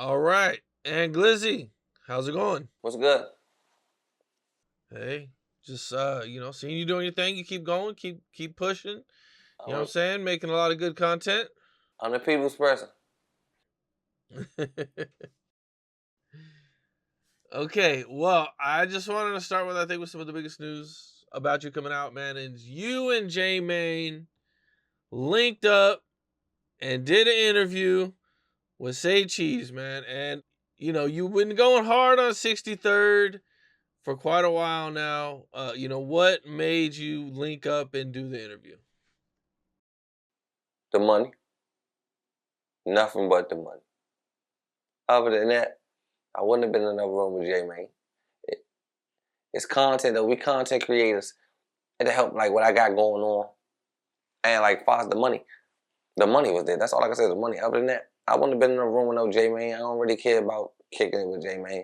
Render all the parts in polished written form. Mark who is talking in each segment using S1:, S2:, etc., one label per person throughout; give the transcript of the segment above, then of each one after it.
S1: All right. And Glizzy, how's it going?
S2: What's good?
S1: Hey, just seeing you doing your thing, you keep going, keep pushing. You know what I'm saying? Making a lot of good content.
S2: I'm the people's person.
S1: Okay, well, I just wanted to start with I think with some of the biggest news about you coming out, man. And you and J Mane linked up and did an interview with Say Cheese, man. And you've been going hard on 63rd for quite a while now. What made you link up and do the interview?
S2: The money. Nothing but the money. Other than that, I wouldn't have been in another room with J Mane. It's content though. We content creators. It'll help like what I got going on. And like far as the money. The money was there. That's all I can say is the money. Other than that, I wouldn't have been in a room with no J Mane. I don't really care about kicking it with J Mane.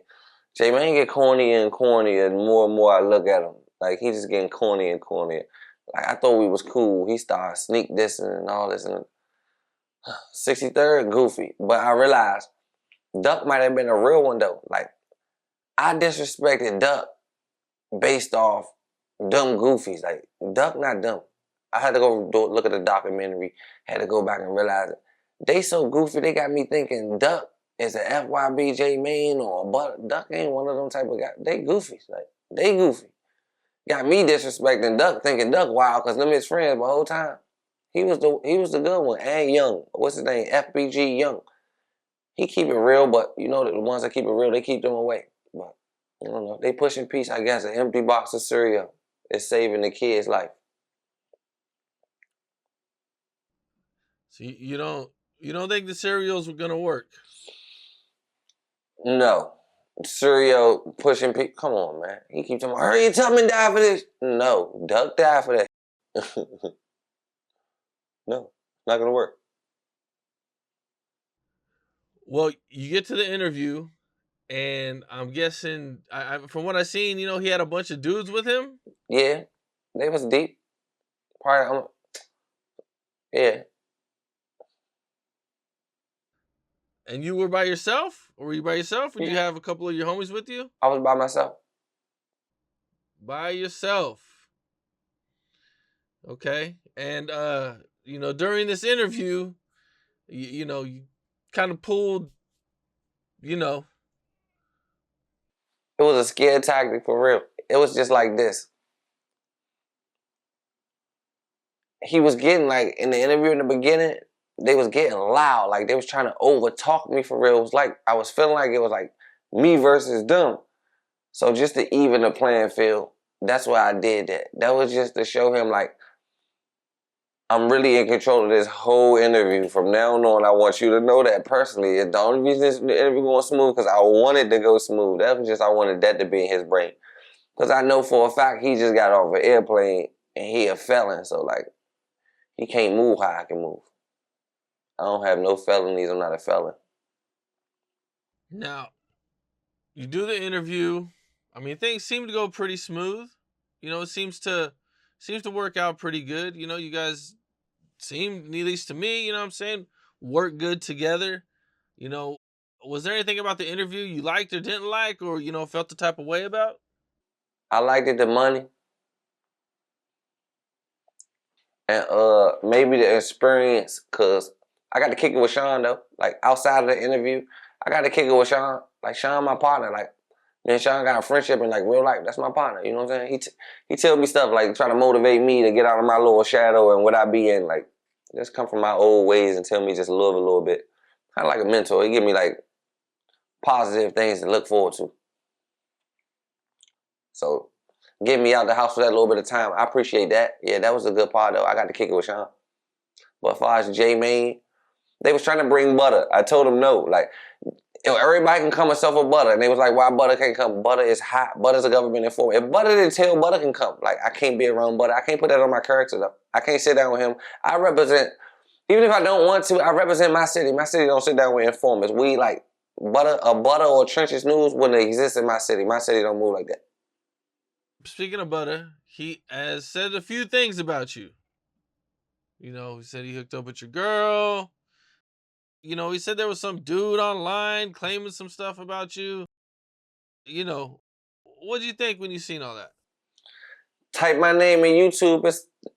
S2: J Mane get cornier and cornier the more and more I look at him. Like he just getting cornier and cornier. Like I thought we was cool. He started sneak dissing and all this and 63rd goofy. But I realized Duck might have been a real one though. Like I disrespected Duck based off dumb goofies. Like Duck not dumb. I had to go look at the documentary. Had to go back and realize it. They so goofy. They got me thinking Duck is an FYB J Mane or but Duck ain't one of them type of guys. They goofies. Like they goofy. Got me disrespecting Duck, thinking Duck wild because them his friends the whole time. He was the good one. And Young. What's his name? FBG Young. He keep it real, but you know the ones that keep it real, they keep them away. But I don't know. They pushing peace, I guess. An empty box of cereal is saving the kid's life.
S1: So you don't think the cereals were gonna work?
S2: No. Cereal pushing people. Come on, man. He keeps telling me, hurry, Tubman die for this. No. Duck die for that. No. Not gonna work.
S1: Well, you get to the interview, and I'm guessing, from what I seen, he had a bunch of dudes with him.
S2: Yeah. They was deep. Probably, yeah.
S1: And you were by yourself? Or were you by yourself? Or did you have a couple of your homies with you?
S2: I was by myself.
S1: By yourself. Okay. And, during this interview, you kind of pulled,
S2: It was a scare tactic for real. It was just like this. He was getting like in the interview in the beginning, they was getting loud. Like they was trying to over talk me for real. It was like I was feeling like it was like me versus them. So just to even the playing field, that's why I did that. That was just to show him like I'm really in control of this whole interview. From now on, I want you to know that personally. The only reason this interview going smooth because I wanted to go smooth. That was just I wanted that to be in his brain. Because I know for a fact he just got off an airplane and he a felon. So like he can't move how I can move. I don't have no felonies. I'm not a felon.
S1: Now, you do the interview. I mean, things seem to go pretty smooth. It seems to work out pretty good. You guys seem, at least to me, you know what I'm saying, work good together. Was there anything about the interview you liked or didn't like or, felt the type of way about?
S2: I liked it, the money. And maybe the experience, cause I got to kick it with Sean though. Like outside of the interview, I got to kick it with Sean. Like Sean, my partner. Like me and Sean got a friendship in like real life. That's my partner. You know what I'm saying? He tell me stuff like trying to motivate me to get out of my little shadow and what I be in. Like just come from my old ways and tell me just a little bit. Kind of like a mentor. He give me like positive things to look forward to. So getting me out the house for that little bit of time, I appreciate that. Yeah, that was a good part though. I got to kick it with Sean. But as far as J Mane, they was trying to bring Butter. I told them no. Like, everybody can come and suffer Butter. And they was like, why Butter can't come? Butter is hot. Butter's a government informant. If Butter didn't tell, Butter can come. Like, I can't be around Butter. I can't put that on my character though. I can't sit down with him. I represent, even if I don't want to, I represent my city. My city don't sit down with informants. We like, Butter or Trenches News wouldn't exist in my city. My city don't move like that.
S1: Speaking of Butter, he has said a few things about you. He said he hooked up with your girl. You know, he said there was some dude online claiming some stuff about you. You know, what do you think when you seen all that?
S2: Type my name in YouTube.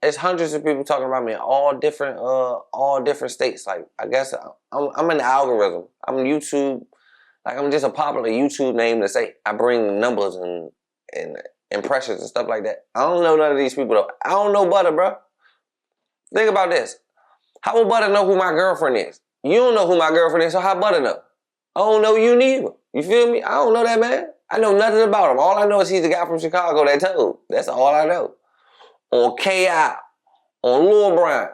S2: It's hundreds of people talking about me in all different states. Like I guess I'm in the algorithm. I'm YouTube. Like I'm just a popular YouTube name to say. I bring numbers and impressions and stuff like that. I don't know none of these people though. I don't know Butter, bro. Think about this. How will Butter know who my girlfriend is? You don't know who my girlfriend is, so how Butter know? I don't know you neither. You feel me? I don't know that man. I know nothing about him. All I know is he's the guy from Chicago that told. That's all I know. On K.I., on Lil Brian,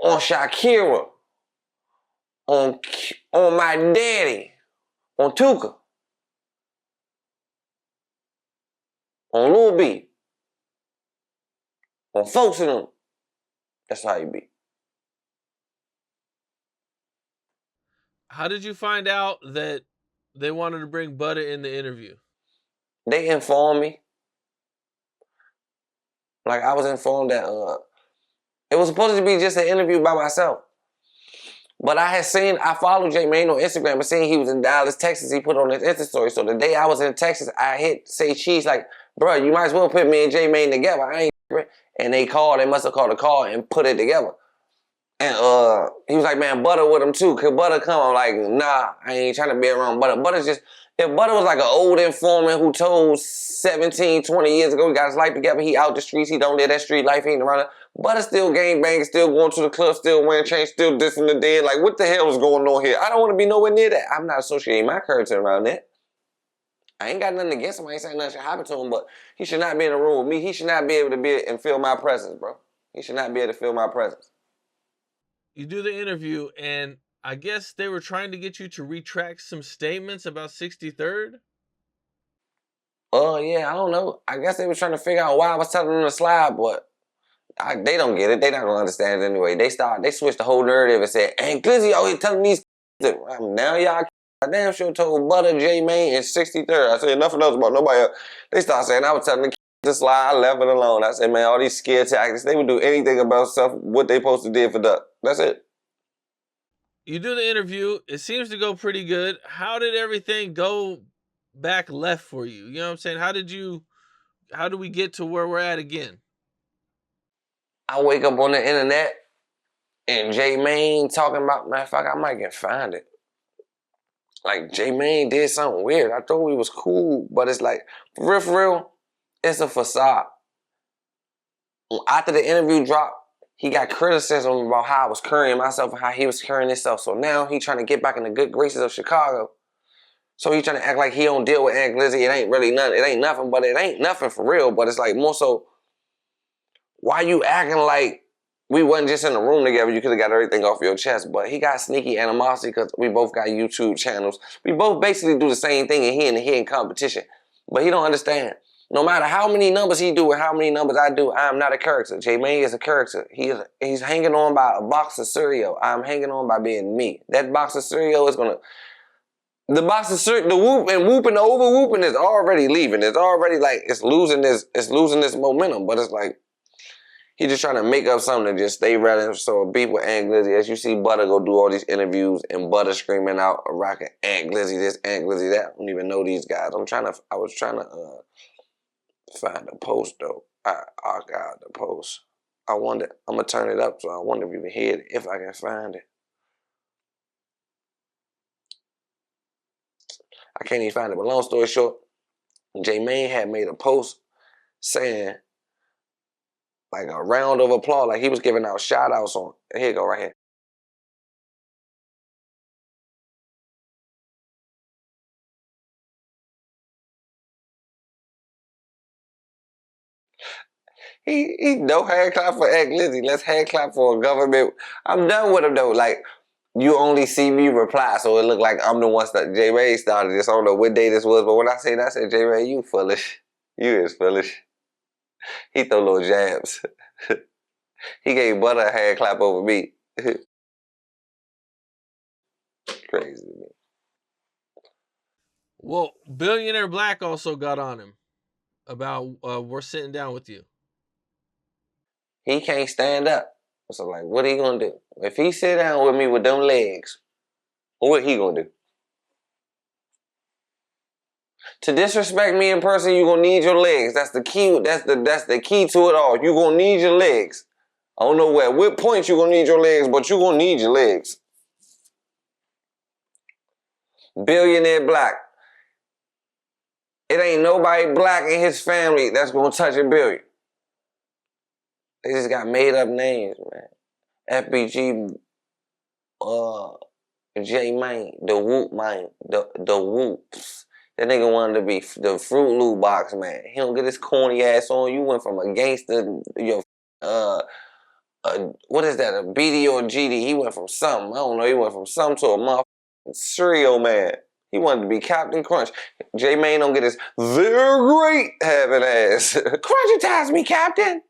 S2: on Shakira, on my daddy, on Tuka, on Lil B, on folks in them. That's how you be.
S1: How did you find out that they wanted to bring Butter in the interview?
S2: They informed me. Like I was informed that it was supposed to be just an interview by myself. But I followed J Mane on Instagram and seen he was in Dallas, Texas. He put on his Insta story. So the day I was in Texas, I hit Say Cheese like, bro, you might as well put me and J Mane together. I ain't. And they must have called a call and put it together. And he was like, man, Butter with him too. Could Butter come? I'm like, nah, I ain't trying to be around Butter. If Butter was like an old informant who told 17, 20 years ago he got his life together, he out the streets, he don't live that street life, he ain't around it. Butter still gang banging, still going to the club, still wearing chains, still dissing the dead. Like, what the hell is going on here? I don't want to be nowhere near that. I'm not associating my character around that. I ain't got nothing against him. I ain't saying nothing should happen to him, but he should not be in a room with me. He should not be able to be and feel my presence, bro. He should not be able to feel my presence.
S1: You do the interview, and I guess they were trying to get you to retract some statements about 63rd?
S2: Oh, yeah, I don't know. I guess they were trying to figure out why I was telling them to slide, but they don't get it. They not going to understand it anyway. They switched the whole narrative and said, hey, Glizzy out here telling these now y'all I damn sure told Butter, J Mane, and 63rd. I said nothing else about nobody else. They started saying I was telling the to slide. I left it alone. I said, man, all these scare tactics, they would do anything about stuff, what they supposed to do for Duck. That's it.
S1: You do the interview. It seems to go pretty good. How did everything go back left for you? You know what I'm saying? How do we get to where we're at again?
S2: I wake up on the internet and J Mane talking about, matter of fact, I might can find it. Like, J Mane did something weird. I thought we was cool, but it's like, for real, it's a facade. After the interview dropped, he got criticism about how I was carrying myself and how he was carrying himself. So now he trying to get back in the good graces of Chicago. So he trying to act like he don't deal with Aunt Glizzy. It ain't really nothing. It ain't nothing, but it ain't nothing for real. But it's like more so, why you acting like we wasn't just in the room together? You could have got everything off your chest. But he got sneaky animosity because we both got YouTube channels. We both basically do the same thing and he in competition. But he don't understand. No matter how many numbers he do and how many numbers I do, I am not a character. J Mane is a character. He's hanging on by a box of cereal. I'm hanging on by being me. That box of cereal is gonna. The box of cereal, the whoop and whooping, the over whooping is already leaving. It's already like it's losing this momentum. But it's like he just trying to make up something to just stay relevant. So beef with Aunt Glizzy. As you see Butter go do all these interviews and Butter screaming out, rocking Aunt Glizzy this, Aunt Glizzy that. I don't even know these guys. I was trying to find the post though. I got the post. I wonder, I'm gonna turn it up so I wonder if you can hear it, if I can find it. I can't even find it, but long story short, J Mane had made a post saying like a round of applause, like he was giving out shout outs on. Here you go, right here. He no hand clap for Aunt Glizzy. Let's hand clap for a government. I'm done with him though. Like, you only see me reply, so it looked like I'm the one that J Mane started this. I don't know what day this was, but when I said that, I said, J Mane, you foolish. You is foolish. He throw little jabs. He gave Butter a hand clap over me. Crazy to me.
S1: Well, Billionaire Black also got on him about we're sitting down with you.
S2: He can't stand up. So like, what he gonna do? If he sit down with me with them legs, what he gonna do? To disrespect me in person, you gonna need your legs. That's the key. That's the key to it all. You gonna need your legs. I don't know at what point you gonna need your legs, but you gonna need your legs. Billionaire Black. It ain't nobody black in his family that's gonna touch $1 billion. They just got made up names, man. FBG, J Mane, the Whoop man, the Whoops. That nigga wanted to be the Fruit Loop box man. He don't get his corny ass on. You went from a gangster, what is that? A BD or a GD? He went from something. I don't know. He went from something to a motherfucking cereal man. He wanted to be Captain Crunch. J Mane don't get his they're great having ass. Crunchitize me, Captain.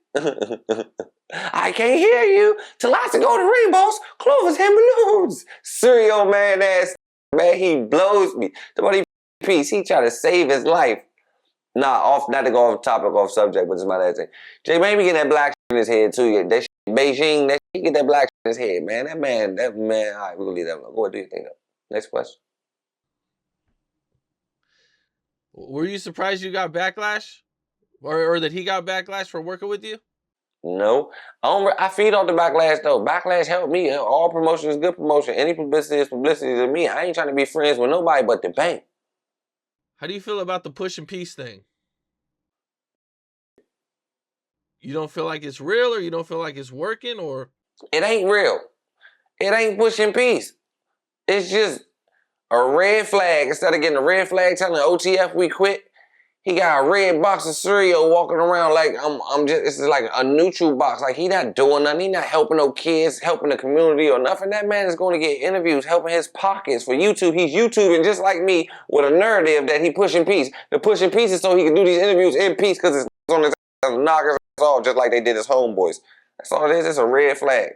S2: I can't hear you. Till I go to rainbows, clovers and balloons. Cereal man ass. Man, he blows me. The money piece. He try to save his life. Nah, not to go off topic, off subject, but it's my last thing. J Mane be getting that black shit in his head too. That shit, Beijing, that shit, he get that black shit in his head, man. That man. All right, we're gonna leave that alone. Go ahead, do your thing though. Next question.
S1: Were you surprised you got backlash? Or that he got backlash for working with you?
S2: No. I feed off the backlash though. Backlash helped me. All promotion is good promotion. Any publicity is publicity to me. I ain't trying to be friends with nobody but the bank.
S1: How do you feel about the push and peace thing? You don't feel like it's real, or you don't feel like it's working, or?
S2: It ain't real. It ain't pushing peace. It's just a red flag. Instead of getting a red flag telling OTF we quit, he got a red box of cereal walking around like it's like a neutral box. Like he not doing nothing. He not helping no kids, helping the community or nothing. That man is going to get interviews, helping his pockets for YouTube. He's YouTubing just like me with a narrative that he pushing peace. The pushing peace is so he can do these interviews in peace because it's on his knockers off just like they did his homeboys. That's all it is. It's a red flag.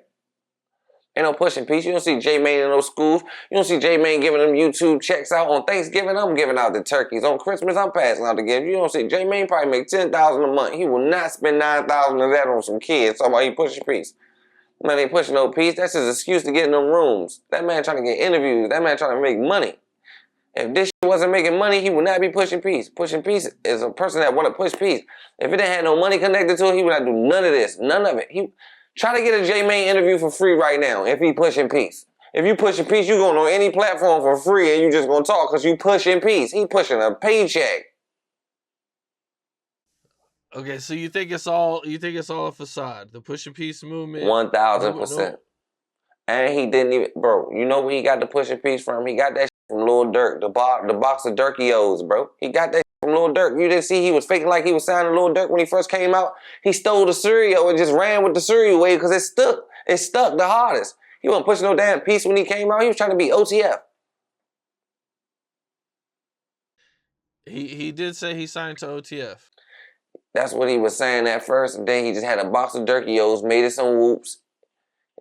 S2: Ain't no pushing peace. You don't see J Mane in those schools. You don't see J Mane giving them YouTube checks out. On Thanksgiving, I'm giving out the turkeys. On Christmas, I'm passing out the gifts. You don't see J Mane probably make $10,000 a month. He will not spend $9,000 of that on some kids. Talking about he pushing peace. Man ain't pushing no peace. That's his excuse to get in them rooms. That man trying to get interviews. That man trying to make money. If this shit wasn't making money, he would not be pushing peace. Pushing peace is a person that want to push peace. If it didn't have no money connected to it, he would not do none of this. None of it. Try to get a J Mane interview for free right now if he pushing peace. If you pushing peace, you going on any platform for free and you just going to talk because you pushing peace. He pushing a paycheck.
S1: Okay, so you think it's all a facade? The pushing peace movement?
S2: 1,000%. And he didn't even, bro, you know where he got the pushing peace from? He got that shit from Lil Durk, the box of Durkios, bro. He got that shit from Lil Durk. You didn't see he was faking like he was signing Lil Durk when he first came out? He stole the cereal and just ran with the cereal wave because it stuck. It stuck the hardest. He wasn't pushing no damn peace when he came out. He was trying to be OTF.
S1: He did say he signed to OTF.
S2: That's what he was saying at first. And then he just had a box of Durkios, made it some whoops.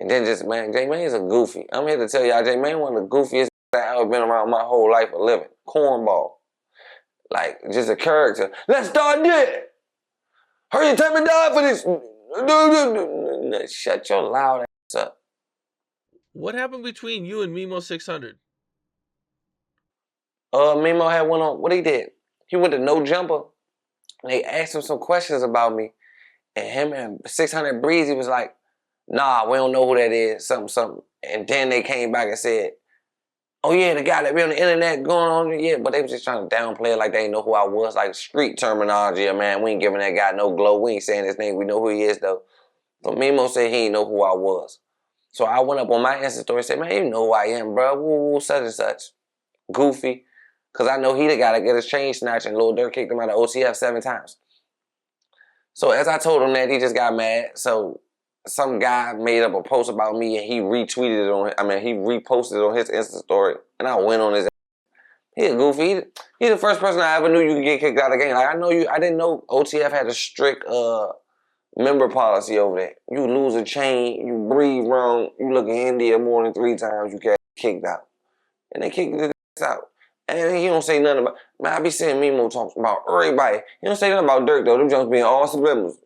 S2: And then just, man, J Mane is a goofy. I'm here to tell y'all, J Mane one of the goofiest I've ever been around my whole life of living. Cornball. Like, just a character. Let's start there. Hurry, tell me die for this. Shut your loud ass up.
S1: What happened between you and Mimo 600?
S2: Mimo had one on, what he did? He went to No Jumper. And they asked him some questions about me. And him and 600 Breezy was like, nah, we don't know who that is, something. And then they came back and said, oh yeah, the guy that be on the internet going on, yeah, but they was just trying to downplay it like they didn't know who I was, like street terminology, man, we ain't giving that guy no glow, we ain't saying his name, we know who he is though. But Mimo said he ain't know who I was. So I went up on my Insta story and said, man, you know who I am, bro, woo, such and such. Goofy, because I know he the guy to get his chain snatched and Lil Durk kicked him out of OTF 7 times. So as I told him that, he just got mad, so some guy made up a post about me and he retweeted it he reposted it on his Insta story and I went on his ass. He a goofy. He's the first person I ever knew you could get kicked out of the game. Like I didn't know OTF had a strict member policy over that. You lose a chain, you breathe wrong, you look in India more than 3 times, you get kicked out. And they kicked his ass out. And he don't say nothing about, man, I be seeing Mimo talk about everybody. He don't say nothing about Durk though. Them jumps being all subliminals.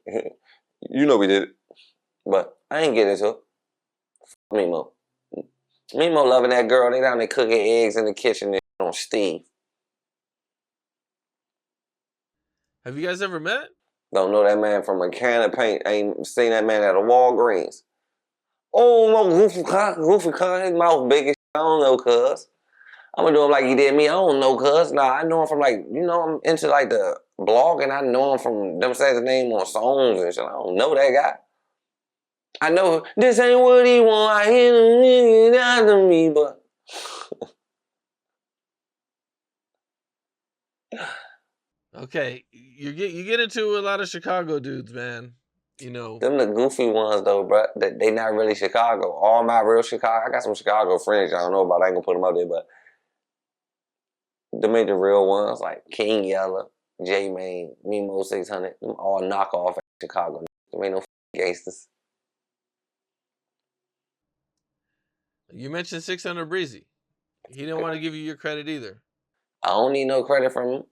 S2: You know we did it. But I ain't getting into it. Mimo. Mimo loving that girl. They down there cooking eggs in the kitchen on Steve.
S1: Have you guys ever met?
S2: Don't know that man from a can of paint. Ain't seen that man at a Walgreens. Oh, no, goofy cunt. His mouth big as shit. I don't know, cuz. I'm gonna do him like he did me. I don't know, cuz. Nah, I know him from like, I'm into like the blog, and I know him from them saying his name on songs and shit. I don't know that guy. I know this ain't what he want. I hear him nigga after me, but
S1: Okay, you get into a lot of Chicago dudes, man.
S2: them the goofy ones though, bro. They not really Chicago. All my real Chicago. I got some Chicago friends I don't know about. I ain't gonna put them up there, but them ain't the real ones like King Yella, J Main, Mimo 600. Them all knockoff Chicago. Them ain't no gangsters.
S1: You mentioned 600 Breezy. He didn't want to give you your credit either.
S2: I don't need no credit from him.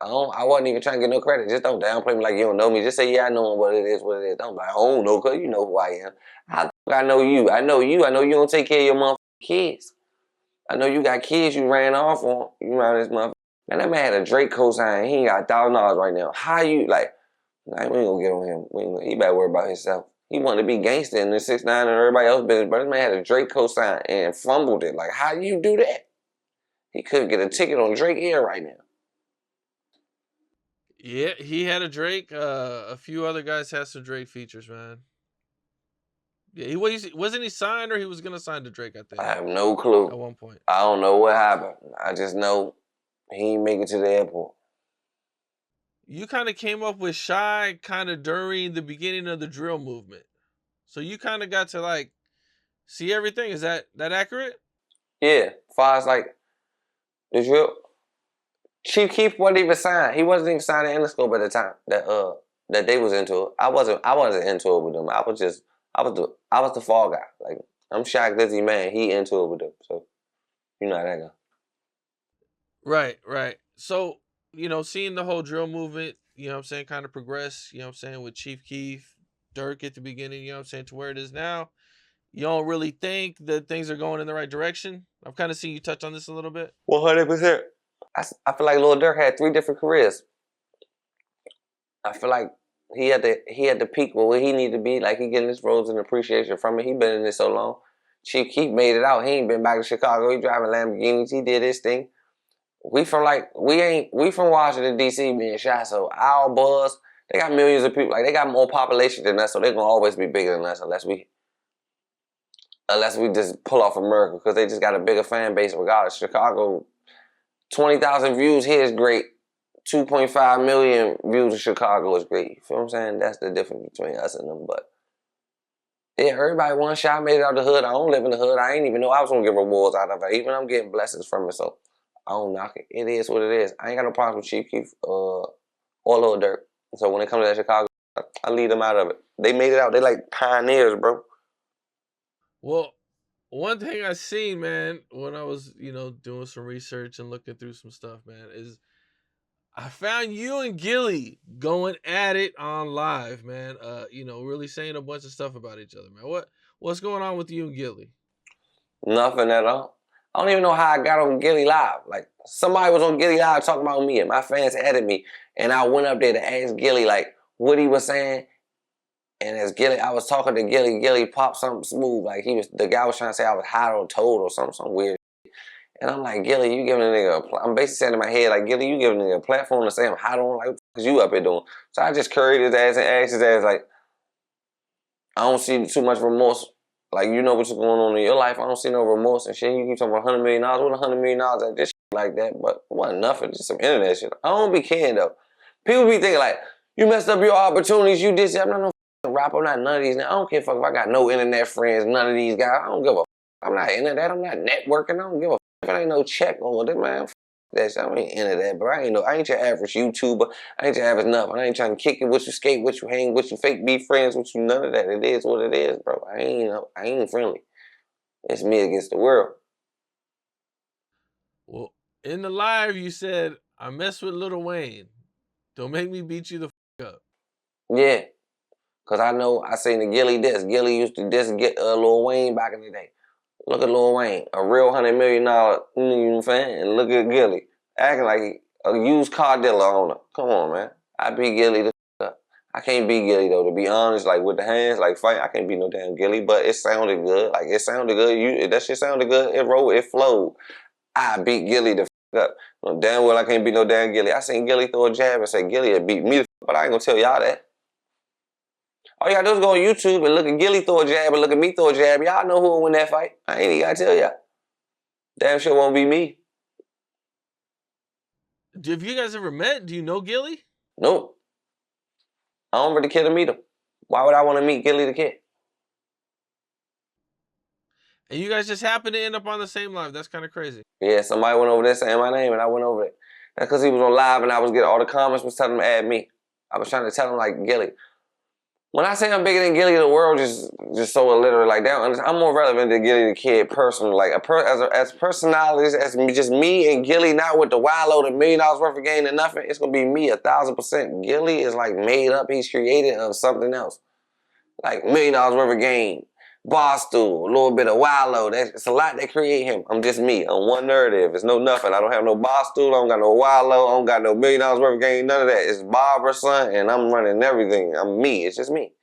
S2: I wasn't even trying to get no credit. Just don't downplay me like you don't know me. Just say, yeah, I know what it is, what it is. Don't be like, I don't know, cause you know who I am. How the fuck I know you? I know you don't take care of your motherfucking kids. I know you got kids you ran off on. You around this motherfucker. Man, that man had a Drake cosign. He ain't got $1,000 right now. How you, like, nah, we ain't gonna get on him. He better worry about himself. He wanted to be gangster in the 6ix9ine and everybody else business, but this man had a Drake cosign and fumbled it. Like, how you do that? He could get a ticket on Drake Air right now.
S1: Yeah, he had a Drake. A few other guys had some Drake features, man. Yeah, wasn't he signed, or he was gonna sign to Drake, I think.
S2: I have no clue.
S1: At one point.
S2: I don't know what happened. I just know he ain't make it to the airport.
S1: You kind of came up with Shy kind of during the beginning of the drill movement. So you kind of got to like see everything. Is that accurate?
S2: Yeah, far as like the drill. Chief Keef wasn't even signed. He wasn't even signed to Interscope at the time that they was into it. I wasn't into it with them. I was the fall guy. Like, I'm Shy Glizzy man. He into it with them. So you know how that go.
S1: Right. So, seeing the whole drill movement, I'm saying, kind of progress, I'm saying, with Chief Keef, Dirk at the beginning, I'm saying, to where it is now. You don't really think that things are going in the right direction? I've kind of seen you touch on this a little bit.
S2: 100%. I feel like Lil Durk had 3 different careers. I feel like he had the peak where he needed to be. Like, he getting his rose and appreciation from it. He been in this so long. Chief Keef made it out. He ain't been back to Chicago. He driving Lamborghinis. He did his thing. We from Washington D.C. being shot. So our buzz, they got millions of people. Like, they got more population than us. So they're gonna always be bigger than us unless we just pull off America, because they just got a bigger fan base regardless. Chicago, 20,000 views here is great. 2.5 million views in Chicago is great. You feel what I'm saying? That's the difference between us and them. But yeah, everybody one shot made it out the hood. I don't live in the hood. I ain't even know I was gonna get rewards out of it. Even I'm getting blessings from it, so I don't knock it. It is what it is. I ain't got no problems with Chief Keef or Lil Durk. So when it comes to that Chicago, I leave them out of it. They made it out. They like pioneers, bro.
S1: Well, one thing I seen, man, when I was, doing some research and looking through some stuff, man, is I found you and Gilly going at it on live, man. Really saying a bunch of stuff about each other, man. What's going on with you and Gilly?
S2: Nothing at all. I don't even know how I got on Gilly Live. Like, somebody was on Gilly Live talking about me, and my fans added me, and I went up there to ask Gilly, like, what he was saying. And as Gilly, I was talking to Gilly. Gilly popped something smooth. Like, the guy was trying to say I was hot or told or some weird. And I'm like, Gilly, you giving a nigga I'm basically saying in my head, like, Gilly, you giving a nigga a platform to say I'm hot on, like, what the fuck is you up here doing? So I just curried his ass and asked his ass, like, I don't see too much remorse. Like, you know what's going on in your life. I don't see no remorse and shit. You keep talking about $100 million. What $100 million at this shit like that? But it wasn't nothing. Just some internet shit. I don't be caring, though. People be thinking, like, you messed up your opportunities. You did shit. I'm not no rapper. I'm not none of these. Now, I don't care if I got no internet friends, none of these guys. I don't give a fuck. I'm not into that. I'm not networking. I don't give a fuck. If it ain't no check on it, man, that shit. I ain't into that, bro. I ain't your average YouTuber. I ain't your average nothing. I ain't trying to kick it with you, skate with you, hang with you, fake be friends with you. None of that. It is what it is, bro. I ain't friendly. It's me against the world.
S1: Well, in the live, you said, I mess with Lil Wayne. Don't make me beat you the fuck up.
S2: Yeah. Cause I know I seen the Gilly diss. Gilly used to diss Lil Wayne back in the day. Look at Lil Wayne, a real $100 million, you know what I'm saying? And look at Gilly, acting like a used car dealer owner. Come on, man. I beat Gilly the up. I can't beat Gilly though, to be honest. Like with the hands, like fight, I can't beat no damn Gilly. But it sounded good. Like it sounded good. That shit sounded good. It rolled. It flowed. I beat Gilly the up. No, damn well I can't beat no damn Gilly. I seen Gilly throw a jab and say Gilly had beat me the but I ain't gonna tell y'all that. All you gotta do is go on YouTube and look at Gilly throw a jab and look at me throw a jab. Y'all know who will win that fight. I ain't even gotta tell y'all. Damn sure won't be me.
S1: Have you guys ever met? Do you know Gilly?
S2: Nope. I don't really care to meet him. Why would I want to meet Gilly the Kid?
S1: And you guys just happen to end up on the same live. That's kind of crazy.
S2: Yeah, somebody went over there saying my name and I went over there. That's because he was on live and I was getting all the comments was telling him to add me. I was trying to tell him like Gilly. When I say I'm bigger than Gilly, the world just so illiterate. Like that, I'm more relevant than Gilly the Kid personally. Like as personalities, as just me and Gilly, not with the Wihtout, $1 million worth of game and nothing. It's gonna be me 1,000%. Gilly is like made up. He's created of something else. Like $1 million worth of game, Barstool, a little bit of Wihtout. It's a lot that create him. I'm just me. I'm one narrative. It's no nothing. I don't have no Barstool. I don't got no Wihtout. I don't got no $1 million worth of game. None of that. It's Barbara's son, and I'm running everything. I'm me. It's just me.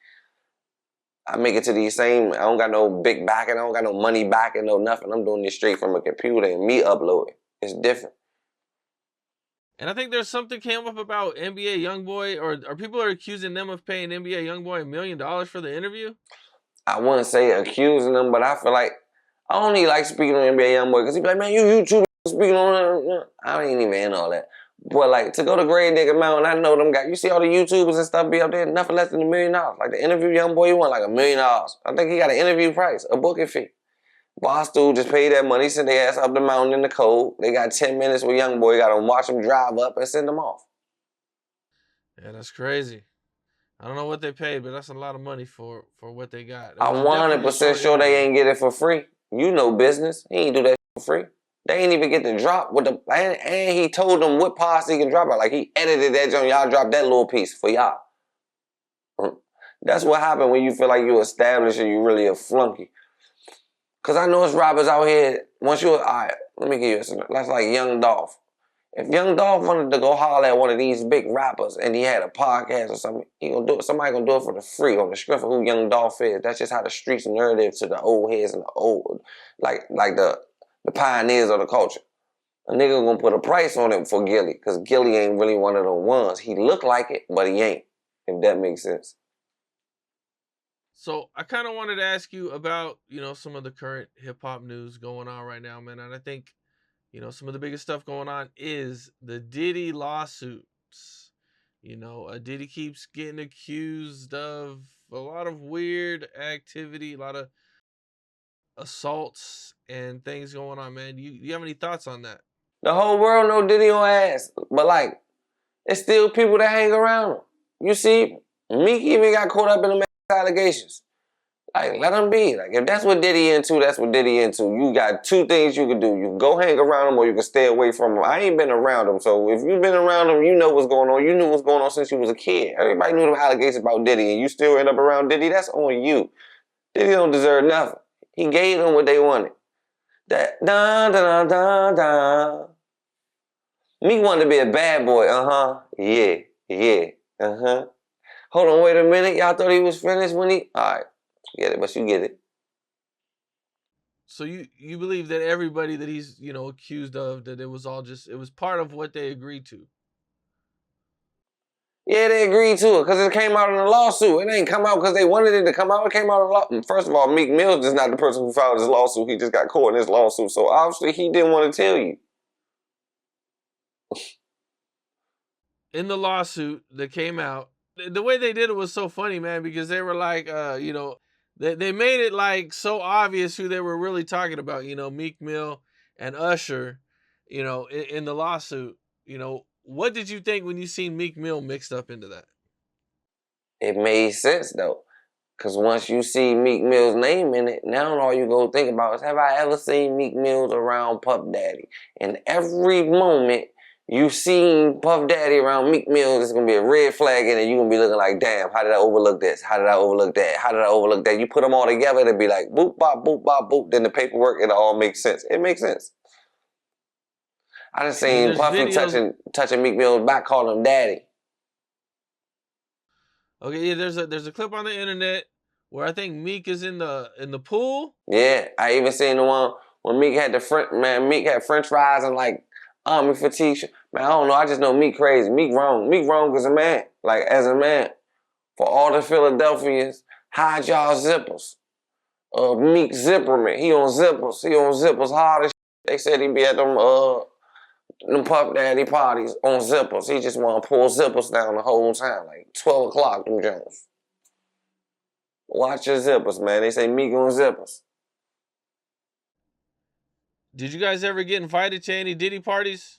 S2: I make it to these same. I don't got no big backing. I don't got no money backing. No nothing. I'm doing this straight from a computer and me uploading. It's different.
S1: And I think there's something came up about NBA YoungBoy, or people are accusing them of paying NBA YoungBoy $1 million for the interview.
S2: I wouldn't say accusing them, but I feel like I don't even like speaking on NBA YoungBoy because he be like, man, you YouTube speaking on. I ain't even in all that. But like to go to Grave Digger Mountain, I know them guys. You see all the YouTubers and stuff be up there, nothing less than $1 million. Like the interview YoungBoy, he won like $1 million. I think he got an interview price, a booking fee. Barstool just paid that money, sent their ass up the mountain in the cold. They got 10 minutes with YoungBoy, got to watch him drive up and send them off.
S1: Yeah, that's crazy. I don't know what they paid, but that's a lot of money for what they got.
S2: I'm 100% sure they ain't get it for free. You know business. He ain't do that for free. They ain't even get the drop with the and he told them what parts he can drop out. Like he edited that joint. Y'all dropped that little piece for y'all. That's what happened when you feel like you established and you really a flunky. Cause I know it's rappers out here. Once you alright, let me give you that's like Young Dolph. If Young Dolph wanted to go holler at one of these big rappers and he had a podcast or something, he gonna do it. Somebody gonna do it for the free on the strength of who Young Dolph is. That's just how the streets narrative to the old heads and the old like the pioneers of the culture. A nigga gonna put a price on him for Gilly, because Gilly ain't really one of the ones. He look like it, but he ain't, if that makes sense.
S1: So I kind of wanted to ask you about, some of the current hip-hop news going on right now, man. And I think, some of the biggest stuff going on is the Diddy lawsuits. Diddy keeps getting accused of a lot of weird activity, a lot of assaults and things going on, man. You have any thoughts on that?
S2: The whole world know Diddy on ass, but like, it's still people that hang around him. You see, Meek even got caught up in the allegations. Like, let him be. Like, if that's what Diddy into, that's what Diddy into. You got two things you can do. You can go hang around him or you can stay away from him. I ain't been around him, so if you've been around him, you know what's going on. You knew what's going on since you was a kid. Everybody knew the allegations about Diddy, and you still end up around Diddy, that's on you. Diddy don't deserve nothing. He gave them what they wanted. That da-da-da-da-da. Meek wanted to be a bad boy, Yeah, Hold on, wait a minute. Y'all thought he was finished when he... All right, get it, but you get it.
S1: So you believe that everybody that he's, accused of, that it was part of what they agreed to?
S2: Yeah, they agreed to it because it came out in a lawsuit. It ain't come out because they wanted it to come out. It came out in a lawsuit. First of all, Meek Mill's is not the person who filed this lawsuit. He just got caught in this lawsuit. So obviously he didn't want to tell you.
S1: In the lawsuit that came out, the way they did it was so funny, man, because they were like, they made it like so obvious who they were really talking about, Meek Mill and Usher, in the lawsuit. What did you think when you seen Meek Mill mixed up into that?
S2: It made sense, though. Because once you see Meek Mill's name in it, now all you go think about is, have I ever seen Meek Mill's around Puff Daddy? And every moment you seen Puff Daddy around Meek Mill, it's gonna be a red flag in it. You're gonna be looking like, damn, how did I overlook this? How did I overlook that? How did I overlook that? You put them all together, it'll be like boop, bop, boop, bop, boop. Then the paperwork, it all makes sense. It makes sense. I done seen Puffy touching Meek Mill's back, calling him daddy.
S1: Okay, yeah, there's a clip on the internet where I think Meek is in the pool.
S2: Yeah, I even seen the one when Meek had Meek had French fries and like army fatigue. Man, I don't know. I just know Meek crazy. Meek wrong as a man. Like as a man. For all the Philadelphians, hide y'all zippers. Meek Zipperman. He on zippers hard as shit. They said he be at them Puff Daddy parties on zippers. He just want to pull zippers down the whole time. Like 12 o'clock, them Jones. Watch your zippers, man. They say Meek on zippers.
S1: Did you guys ever get invited to any Diddy parties?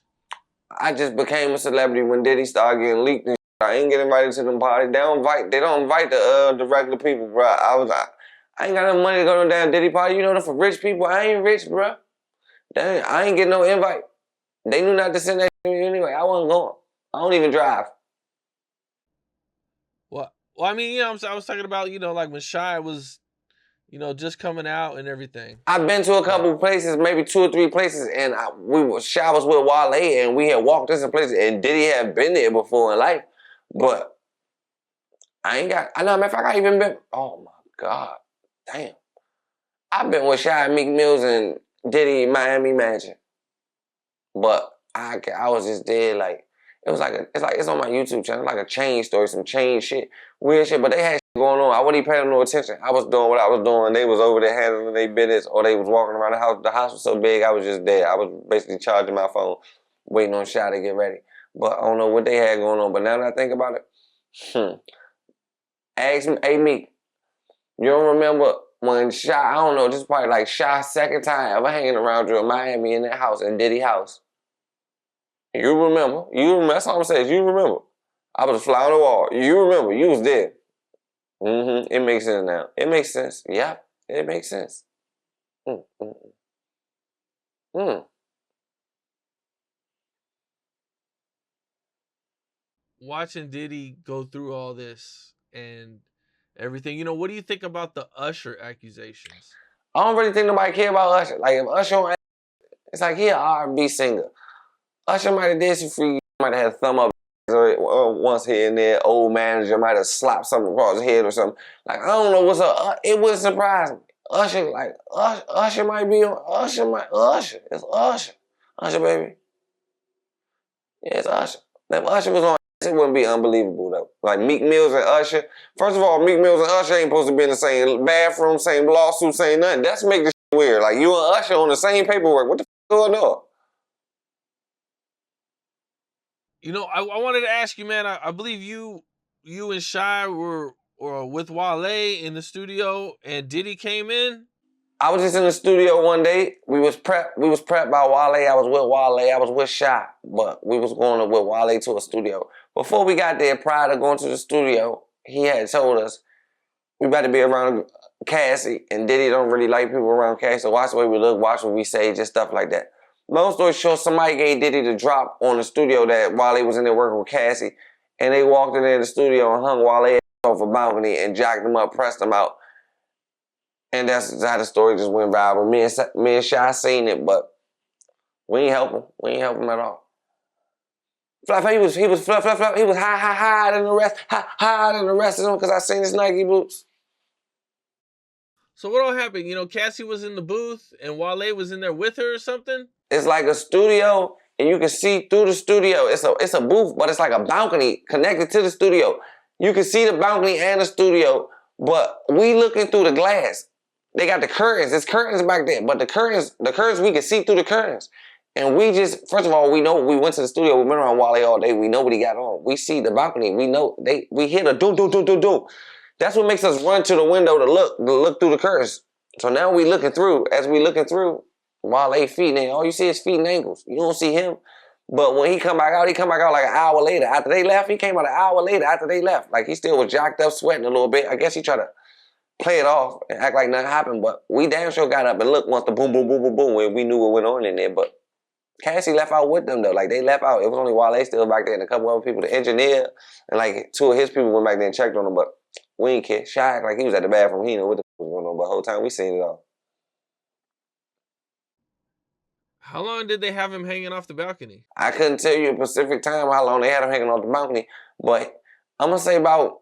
S1: I
S2: just became a celebrity when Diddy started getting leaked and shit. I ain't get invited to them parties. They don't invite the regular people, bro. I ain't got enough money to go to no damn Diddy party. You know that for rich people. I ain't rich, bro. I ain't getting no invite. They knew not to send that to me anyway. I wasn't going. I don't even drive.
S1: Well, I mean, I was talking about, like when Shy was, just coming out and everything.
S2: I've been to a couple of places, maybe 2 or 3 places, and Shy was with Wale, and we had walked in some places, and Diddy had been there before in life, but matter of fact, I even been, oh my God, damn. I've been with Shy, Meek Mills, and Diddy in Miami Mansion. But I was just there like, it's on my YouTube channel, like a chain story, some chain shit, weird shit, but they had shit going on. I wasn't even paying no attention. I was doing what I was doing. They was over there handling their business, or they was walking around the house. The house was so big, I was just there. I was basically charging my phone, waiting on Shy to get ready. But I don't know what they had going on. But now that I think about it, ask me, hey Meek, you don't remember when Shy, I don't know, this is probably like Shy's second time ever hanging around you in Miami in that house, in Diddy house. You remember, that's all I'm saying, you remember. I was a fly on the wall. You remember, you was there. It makes sense now. It makes sense. Yeah, it makes sense.
S1: Watching Diddy go through all this and everything, what do you think about the Usher accusations?
S2: I don't really think nobody care about Usher. Like if Usher, it's like he an R&B singer. Usher might have did some free, might have had a thumb up once here and there. Old manager might have slapped something across his head or something. Like I don't know what's up. It wouldn't surprise me. Usher might be on. Usher. It's Usher. Usher, baby. Yeah, it's Usher. If Usher was on, it wouldn't be unbelievable though. Like Meek Mills and Usher. First of all, Meek Mills and Usher ain't supposed to be in the same bathroom, same lawsuit, same nothing. That's make this shit weird. Like you and Usher on the same paperwork. What the f going on?
S1: I wanted to ask you, man. I believe you and Shy were with Wale in the studio, and Diddy came in.
S2: I was just in the studio one day. We was prepped by Wale. I was with Wale. I was with Shy, but we was going with Wale to a studio. Before we got there, prior to going to the studio, he had told us we about to be around Cassie, and Diddy don't really like people around Cassie. So watch the way we look, watch what we say, just stuff like that. Long story short, somebody gave Diddy the drop on the studio that Wale was in there working with Cassie, and they walked in there in the studio and hung Wale off a balcony and jacked him up, pressed him out. And that's how the story just went viral. Me and Shy seen it, but we ain't help him. We ain't help him at all. He was high than the rest of them because I seen his Nike boots.
S1: So what all happened? Cassie was in the booth and Wale was in there with her or something?
S2: It's like a studio, and you can see through the studio. It's a booth, but it's like a balcony connected to the studio. You can see the balcony and the studio, but we looking through the glass. They got the curtains. There's curtains back there, but the curtains we can see through the curtains. And we just, first of all, we know we went to the studio. We've been around Wale all day. We know what he got on. We see the balcony. We know we hear the do. That's what makes us run to the window to look through the curtains. So now we looking through. As we looking through, Wale feet, and all you see is feet and ankles. You don't see him. But when he come back out like an hour later. After they left, he came out an hour later after they left. Like he still was jacked up, sweating a little bit. I guess he tried to play it off and act like nothing happened. But we damn sure got up and looked once the boom, boom, boom, boom, boom, when we knew what went on in there. But Cassie left out with them though. Like they left out. It was only Wale still back there and a couple other people. The engineer and like 2 of his people went back there and checked on him, but we ain't care. Shy like he was at the bathroom. He didn't know what the fuck was going on, but the whole time we seen it all.
S1: How long did they have him hanging off the balcony?
S2: I couldn't tell you a specific time how long they had him hanging off the balcony, but I'm gonna say about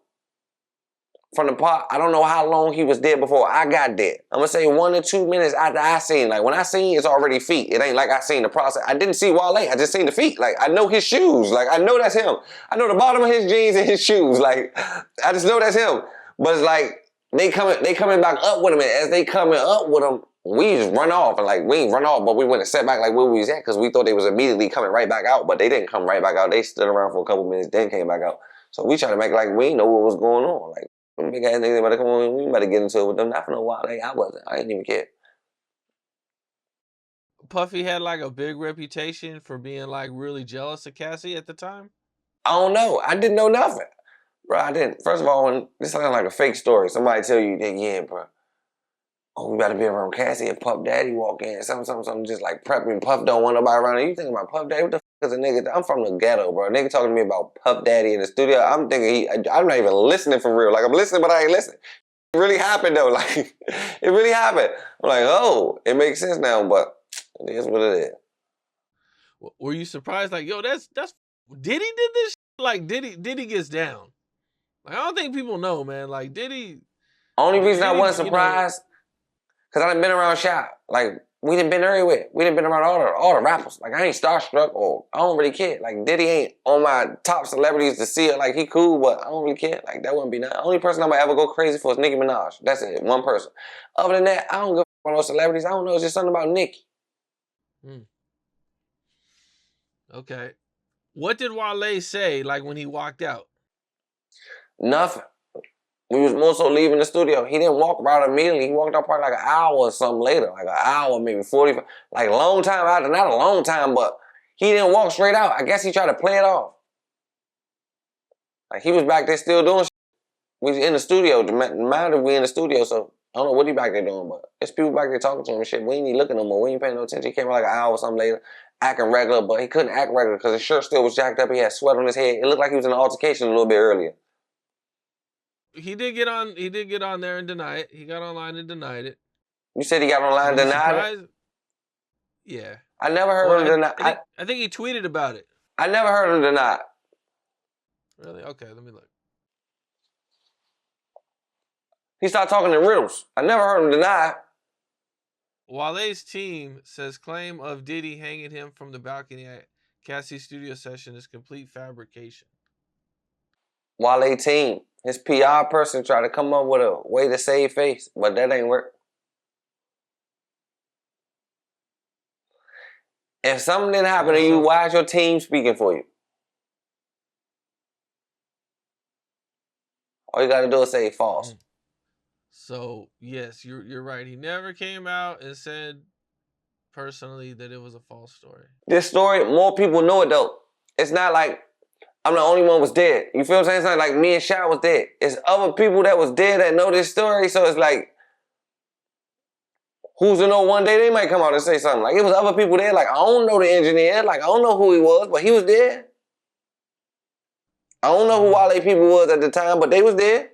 S2: from the pot. I don't know how long he was there before I got there. I'm gonna say 1 to 2 minutes after I seen. Like when I seen, it's already feet. It ain't like I seen the process. I didn't see Wale. I just seen the feet. Like I know his shoes. Like I know that's him. I know the bottom of his jeans and his shoes. Like I just know that's him. But it's like they coming back up with him, and as they coming up with him, we just run off and like we ain't run off, but we went and sat back like where we was at because we thought they was immediately coming right back out, but they didn't come right back out. They stood around for a couple minutes, then came back out. So we trying to make like we ain't know what was going on. Like big ass niggas about to come on, we about to get into it with them. Not for no while. Like I wasn't. I didn't even care.
S1: Puffy had like a big reputation for being like really jealous of Cassie at the time.
S2: I don't know. I didn't know nothing, bro. I didn't. First of all, when this sounds like a fake story, somebody tell you that, yeah, bro. Oh, we about to be around Cassie and Puff Daddy walk in. Something just like prepping. Puff don't want nobody around. You thinking about Puff Daddy? What the fuck is a nigga? I'm from the ghetto, bro. A nigga talking to me about Puff Daddy in the studio. I'm thinking I'm not even listening for real. Like I'm listening, but I ain't listening. It really happened though. Like it really happened. I'm like, oh, it makes sense now, but it is what it is.
S1: Were you surprised? Like, yo, that's Diddy did this? Like Diddy gets down. Like I don't think people know, man. Like Diddy.
S2: Only reason I wasn't surprised. Cause I done been around Shop. Like, we done been everywhere. We done been around all the rappers. Like, I ain't starstruck or I don't really care. Like, Diddy ain't on my top celebrities to see it. Like, he cool, but I don't really care. Like, that wouldn't be nothing. The only person I'm gonna ever go crazy for is Nicki Minaj. That's it, one person. Other than that, I don't give a fuck about no celebrities. I don't know. It's just something about Nicki.
S1: Okay. What did Wale say, like, when he walked out?
S2: Nothing. We was more so leaving the studio. He didn't walk out immediately. He walked out probably like an hour or something later. Like an hour, maybe 45. Like a long time after. Not a long time, but he didn't walk straight out. I guess he tried to play it off. Like he was back there still doing shit. We was in the studio. Mind if we in the studio, so I don't know what he back there doing, but there's people back there talking to him and shit. We ain't even looking no more. We ain't paying no attention. He came out like an hour or something later, acting regular, but he couldn't act regular because his shirt still was jacked up. He had sweat on his head. It looked like he was in an altercation a little bit earlier.
S1: He did get on there and deny it. He got online and denied it.
S2: You said he got online and denied it?
S1: Yeah.
S2: I never heard him deny it.
S1: I think he tweeted about it.
S2: I never heard him deny it.
S1: Really? Okay, let me look.
S2: He started talking in riddles. I never heard him deny it.
S1: Wale's team says claim of Diddy hanging him from the balcony at Cassie's studio session is complete fabrication.
S2: Wale team. His PR person tried to come up with a way to save face, but that ain't work. If something didn't happen to you, why is your team speaking for you? All you gotta do is say false.
S1: So yes, you're right. He never came out and said personally that it was a false story.
S2: This story, more people know it though. It's not like I'm the only one was dead. You feel what I'm saying? It's not like me and Shaq was dead. It's other people that was dead that know this story. So it's like, who's to know one day they might come out and say something. Like it was other people there. Like I don't know the engineer. Like I don't know who he was, but he was there. I don't know who Wale people was at the time, but they was there.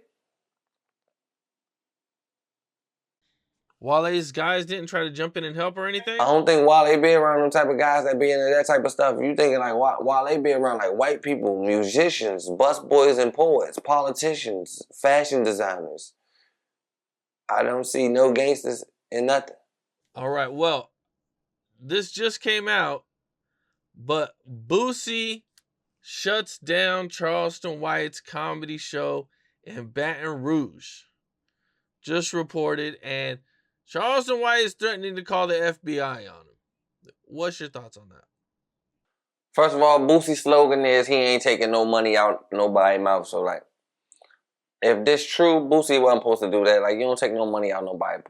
S1: Wale's guys didn't try to jump in and help or anything?
S2: I don't think Wale be around them type of guys that be into that type of stuff. You thinking like Wale be around like white people, musicians, busboys and poets, politicians, fashion designers. I don't see no gangsters in nothing.
S1: All right, well, this just came out, but Boosie shuts down Charleston White's comedy show in Baton Rouge. Just reported, and Charleston White is threatening to call the FBI on him. What's your thoughts on that?
S2: First of all, Boosie's slogan is he ain't taking no money out nobody's mouth. So like, if this true, Boosie wasn't supposed to do that. Like you don't take no money out nobody's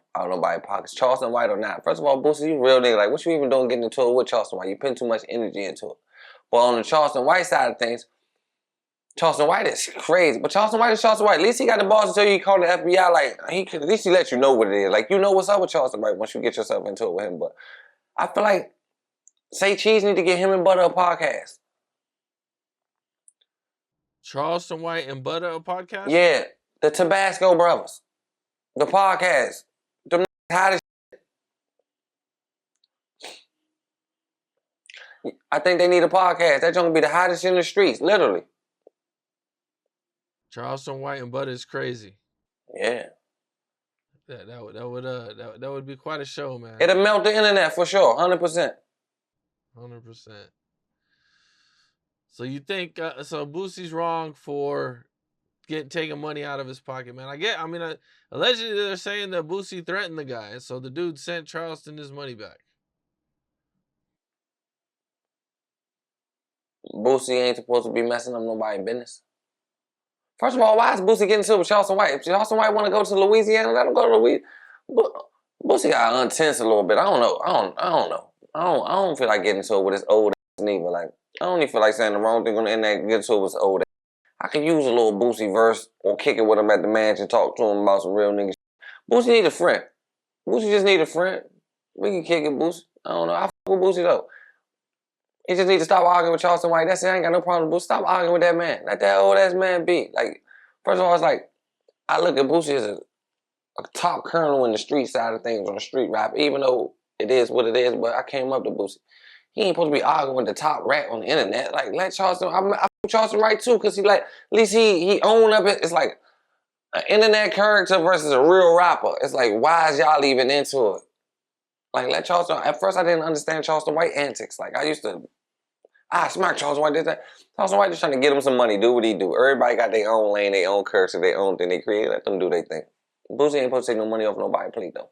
S2: pockets. Charleston White or not. First of all, Boosie, you real nigga. Like what you even doing getting into it with Charleston White? You putting too much energy into it. But on the Charleston White side of things, Charleston White is crazy, but Charleston White is Charleston White. At least he got the balls to tell you he called the FBI. Like at least he let you know what it is. Like you know what's up with Charleston White once you get yourself into it with him. But I feel like Say Cheese need to get him and Butter a podcast.
S1: Charleston White and Butter a podcast?
S2: Yeah, the Tabasco Brothers. The podcast. Them hot as shit. I think they need a podcast. That's gonna be the hottest in the streets, literally.
S1: Charleston White and Butter is crazy.
S2: Yeah.
S1: That would be quite a show, man.
S2: It'll melt the internet for sure, 100%.
S1: 100%. So you think so Boosie's wrong for taking money out of his pocket, man? Allegedly they're saying that Boosie threatened the guy, so the dude sent Charleston his money back.
S2: Boosie ain't supposed to be messing up nobody's business. First of all, why is Boosie getting into with Charleston White? If Charleston White want to go to Louisiana, let him go to Louisiana. Boosie got untense a little bit. I don't know. I don't feel like getting into it with his old ass neither. Like, I don't even feel like saying the wrong thing on the internet and get into it with his old ass. I could use a little Boosie verse or kick it with him at the mansion, talk to him about some real nigga shit. Boosie need a friend. Boosie just need a friend. We can kick it, Boosie. I don't know. I fuck with Boosie though. He just need to stop arguing with Charleston White. That's it. I ain't got no problem with Boosie. Stop arguing with that man. Let that old ass man be. Like, first of all, it's like, I look at Boosie as a top colonel in the street side of things on the street rap, even though it is what it is, but I came up to Boosie. He ain't supposed to be arguing with the top rat on the internet. Like, let Charleston, I fuck Charleston White too, because he like, at least he owned up it. It's like an internet character versus a real rapper. It's like, why is y'all even into it? Like, let Charleston, at first I didn't understand Charleston White antics. Like, I smack Charleston White, did that. Charleston White just trying to get him some money, do what he do. Everybody got their own lane, their own character, their own thing they create. Let them do their thing. Boosie ain't supposed to take no money off nobody's plate, though.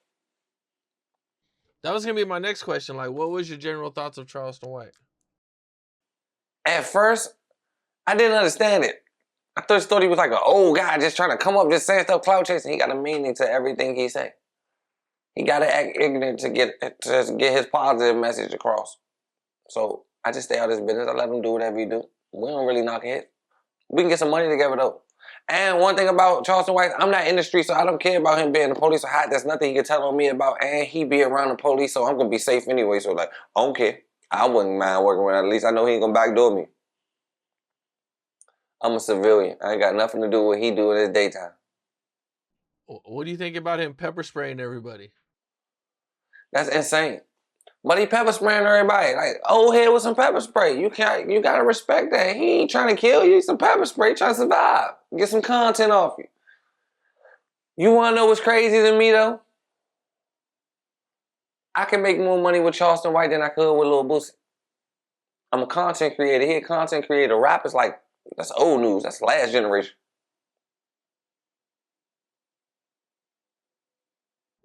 S1: That was going to be my next question. Like, what was your general thoughts of Charleston White?
S2: At first, I didn't understand it. I just thought he was like an old guy just trying to come up, just saying stuff, cloud chasing. He got a meaning to everything he say. He got to act ignorant to get his positive message across. So I just stay out of his business. I let him do whatever he do. We don't really knock it. We can get some money together, though. And one thing about Charleston White, I'm not in the street, so I don't care about him being the police or hot. There's nothing he can tell on me about. And he be around the police, so I'm going to be safe anyway. So, like, I don't care. I wouldn't mind working around. At least I know he ain't going to backdoor me. I'm a civilian. I ain't got nothing to do with what he do in his daytime.
S1: What do you think about him pepper spraying everybody?
S2: That's insane. But he pepper spraying everybody. Like, old head with some pepper spray. You gotta respect that. He ain't trying to kill you. Some pepper spray, trying to survive. Get some content off you. You wanna know what's crazy to me though? I can make more money with Charleston White than I could with Lil Boosie. I'm a content creator. He a content creator. Rap is like, that's old news. That's last generation.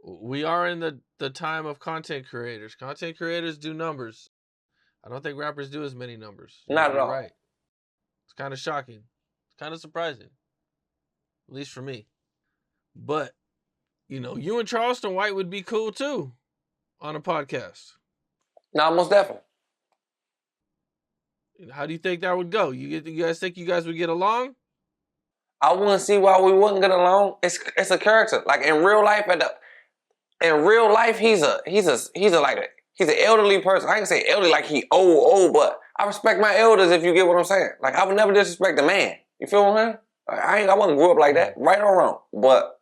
S1: We are in the time of content creators. Content creators do numbers. I don't think rappers do as many numbers.
S2: Not at all.
S1: Right. It's kind of shocking. It's kind of surprising. At least for me. But, you and Charleston White would be cool too on a podcast.
S2: No, most definitely.
S1: How do you think that would go? You guys think you guys would get along?
S2: I wouldn't see why we wouldn't get along. It's a character. Like in real life, he's an elderly person. I can say elderly like he old, but I respect my elders if you get what I'm saying. Like I would never disrespect a man. You feel what I'm saying? Like, I wasn't grew up like that, right or wrong. But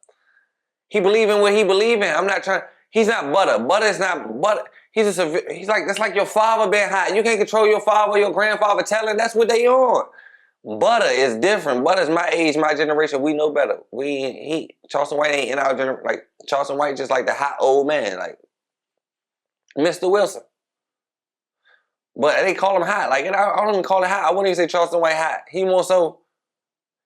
S2: he believe in what he believe in. I'm not trying. He's not Butter. Butter's not Butter. He's like that's like your father being hot. You can't control your father or your grandfather telling. That's what they on. Butter is different. Butter's my age, my generation. We know better. Charleston White ain't in our generation. Like Charleston White just like the hot old man, like Mr. Wilson. But they call him hot. Like I don't even call it hot. I wouldn't even say Charleston White hot.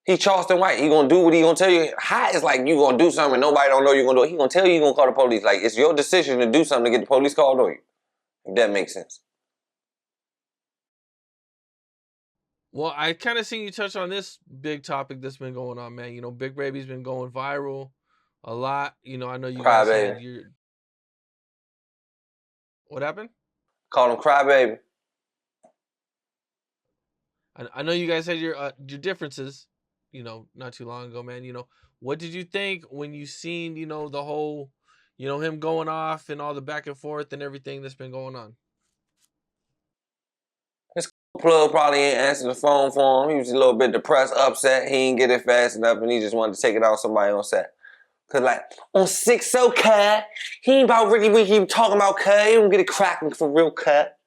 S2: He Charleston White. He gonna do what he gonna tell you. Hot is like you gonna do something and nobody don't know you gonna do it. He gonna tell you gonna call the police. Like it's your decision to do something to get the police called on you. If that makes sense.
S1: Well, I kind of seen you touch on this big topic that's been going on, man. Big Baby's been going viral a lot. I know you guys had your... What happened?
S2: Call him Crybaby.
S1: I know you guys had your differences, not too long ago, man. What did you think when you seen, the whole, him going off and all the back and forth and everything that's been going on?
S2: Plug probably ain't answer the phone for him. He was a little bit depressed, upset. He ain't get it fast enough, and he just wanted to take it out on somebody on set. Cause like on 6 so cut, he ain't about really we keep talking about cut. He don't get it cracking for real cut.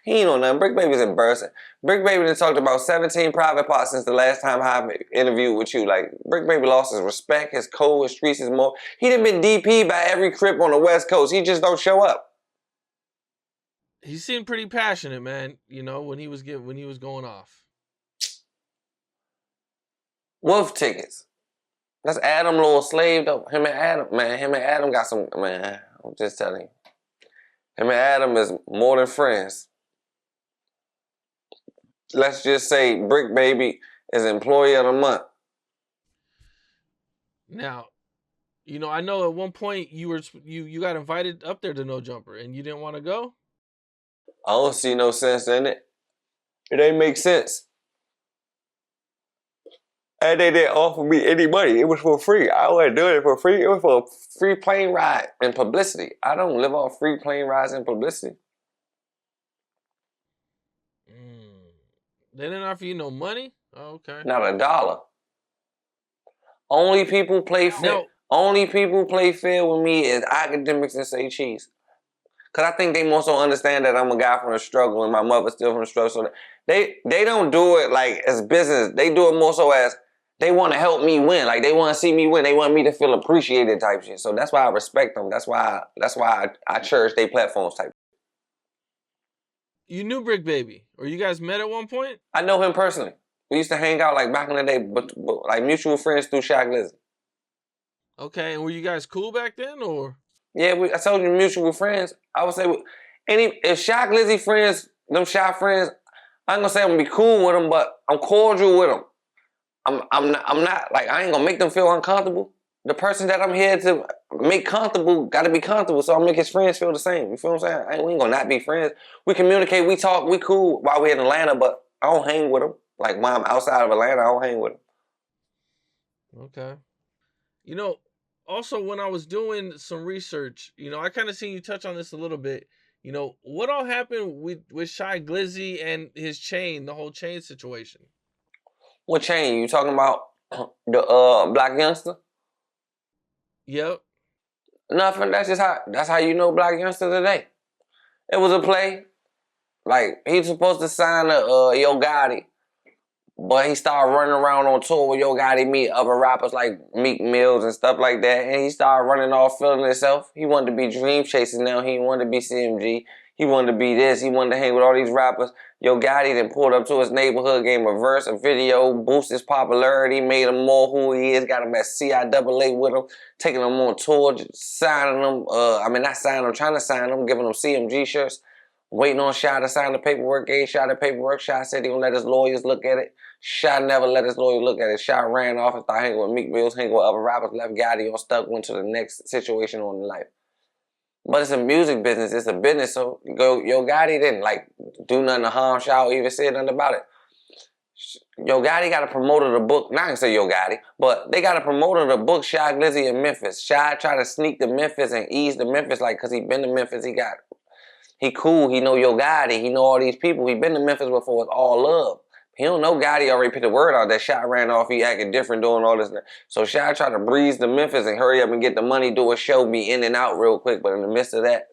S2: He ain't on nothing. Bricc Baby's embarrassing. Bricc Baby done talked about 17 private parts since the last time I interviewed with you. Like, Bricc Baby lost his respect, his code, his streets, his more. He done been DP by every crip on the West Coast. He just don't show up.
S1: He seemed pretty passionate, man, you know, when he was going off.
S2: Wolf tickets. That's Adam little slave though. Him and Adam got some, man, I'm just telling you. Him and Adam is more than friends. Let's just say Bricc Baby is employee of the month.
S1: Now, you know, I know at one point you got invited up there to No Jumper and you didn't want to go.
S2: I don't see no sense in it. It ain't make sense. And they didn't offer me any money. It was for free. I wasn't doing it for free. It was for a free plane ride and publicity. I don't live off free plane rides and publicity.
S1: They didn't offer you no money? Oh, okay.
S2: Not $1. Only people play fair.
S1: No.
S2: Only people play fair with me is academics and say cheese. Cause I think they more so understand that I'm a guy from the struggle and my mother's still from the struggle. So they don't do it like as business. They do it more so as they want to help me win. Like they want to see me win. They want me to feel appreciated type shit. So that's why I respect them. That's why I cherish their platforms type.
S1: You knew Bricc Baby, or you guys met at one point?
S2: I know him personally. We used to hang out like back in the day, but like mutual friends through Glizzy.
S1: Okay, and were you guys cool back then, or?
S2: Yeah, I told you mutual friends. I would say if Glizzy friends, them Shy friends, I ain't gonna say I'm gonna be cool with them, but I'm cordial with them. I'm not like I ain't gonna make them feel uncomfortable. The person that I'm here to make comfortable gotta be comfortable, so I'll make his friends feel the same. You feel what I'm saying? We ain't gonna not be friends. We communicate, we talk, we cool while we're in Atlanta, but I don't hang with them. Like when I'm outside of Atlanta, I don't hang with them.
S1: Okay. You know, also, when I was doing some research, you know, I kind of seen you touch on this a little bit. You know, what all happened with Shy Glizzy and his chain, the whole chain situation?
S2: What chain? You talking about the Black Youngster?
S1: Yep.
S2: Nothing. That's how you know Black Youngster today. It was a play. Like he was supposed to sign Yo Gotti. But he started running around on tour with Yo Gotti, meet other rappers like Meek Mills and stuff like that. And he started running off feeling himself. He wanted to be dream chasing now. He wanted to be CMG. He wanted to be this. He wanted to hang with all these rappers. Yo Gotti then pulled up to his neighborhood, gave him a verse, a video, boosted his popularity, made him more who he is, got him at CIAA with him, taking him on tour, signing him. Not signing him, trying to sign him, giving him CMG shirts. Waiting on Shy to sign the paperwork, gave Shy the paperwork. Shy said he gonna let his lawyers look at it. Shy never let his lawyer look at it. Shy ran off and started hanging with Meek Mills, hanging with other rappers, left Gotti on stuck, went to the next situation on in life. But it's a music business, it's a business, so Yo Gotti didn't like do nothing to harm Shy or even say nothing about it. Yo Gotti got a promoter to book, not gonna say Yo Gotti, but they got a promoter to book Shy Glizzy in Memphis. Shy tried to sneak to Memphis and ease to Memphis, like, cause he been to Memphis, he cool, he know Yo Gotti, he know all these people. He been to Memphis before, it's all love. He don't know Gotti already put the word out that Shy ran off, he acting different doing all this. So Shy tried to breeze to Memphis and hurry up and get the money, do a show, be in and out real quick. But in the midst of that,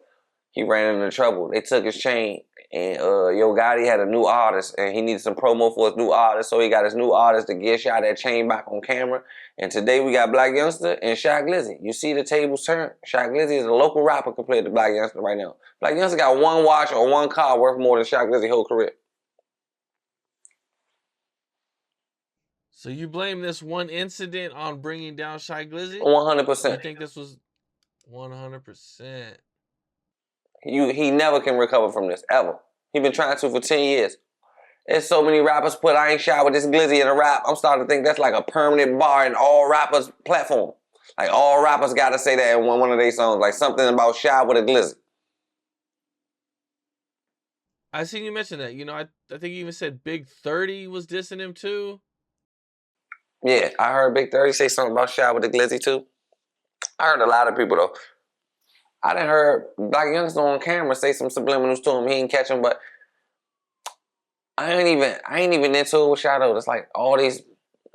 S2: he ran into trouble. They took his chain and Yo Gotti had a new artist and he needed some promo for his new artist. So he got his new artist to give Shy that chain back on camera. And today we got Black Youngster and Shy Glizzy. You see the tables turn. Shy Glizzy is a local rapper compared to Black Youngster right now. Black Youngster got one watch or one car worth more than Shy Glizzy's whole career.
S1: So you blame this one incident on bringing down Shy Glizzy?
S2: 100%.
S1: You think this was 100%?
S2: He never can recover from this, ever. He been trying to for 10 years. There's so many rappers put I ain't shy with this Glizzy in a rap. I'm starting to think that's like a permanent bar in all rappers' platform. Like all rappers gotta say that in one of their songs. Like something about Shy with a Glizzy.
S1: I seen you mention that. You know, I think you even said Big 30 was dissing him too.
S2: Yeah, I heard Big 30 say something about Shy with the Glizzy too. I heard a lot of people though. I done heard Black Youngster on camera say some subliminals to him. He ain't catch him, but I ain't even into it with Shadow. It's like all these.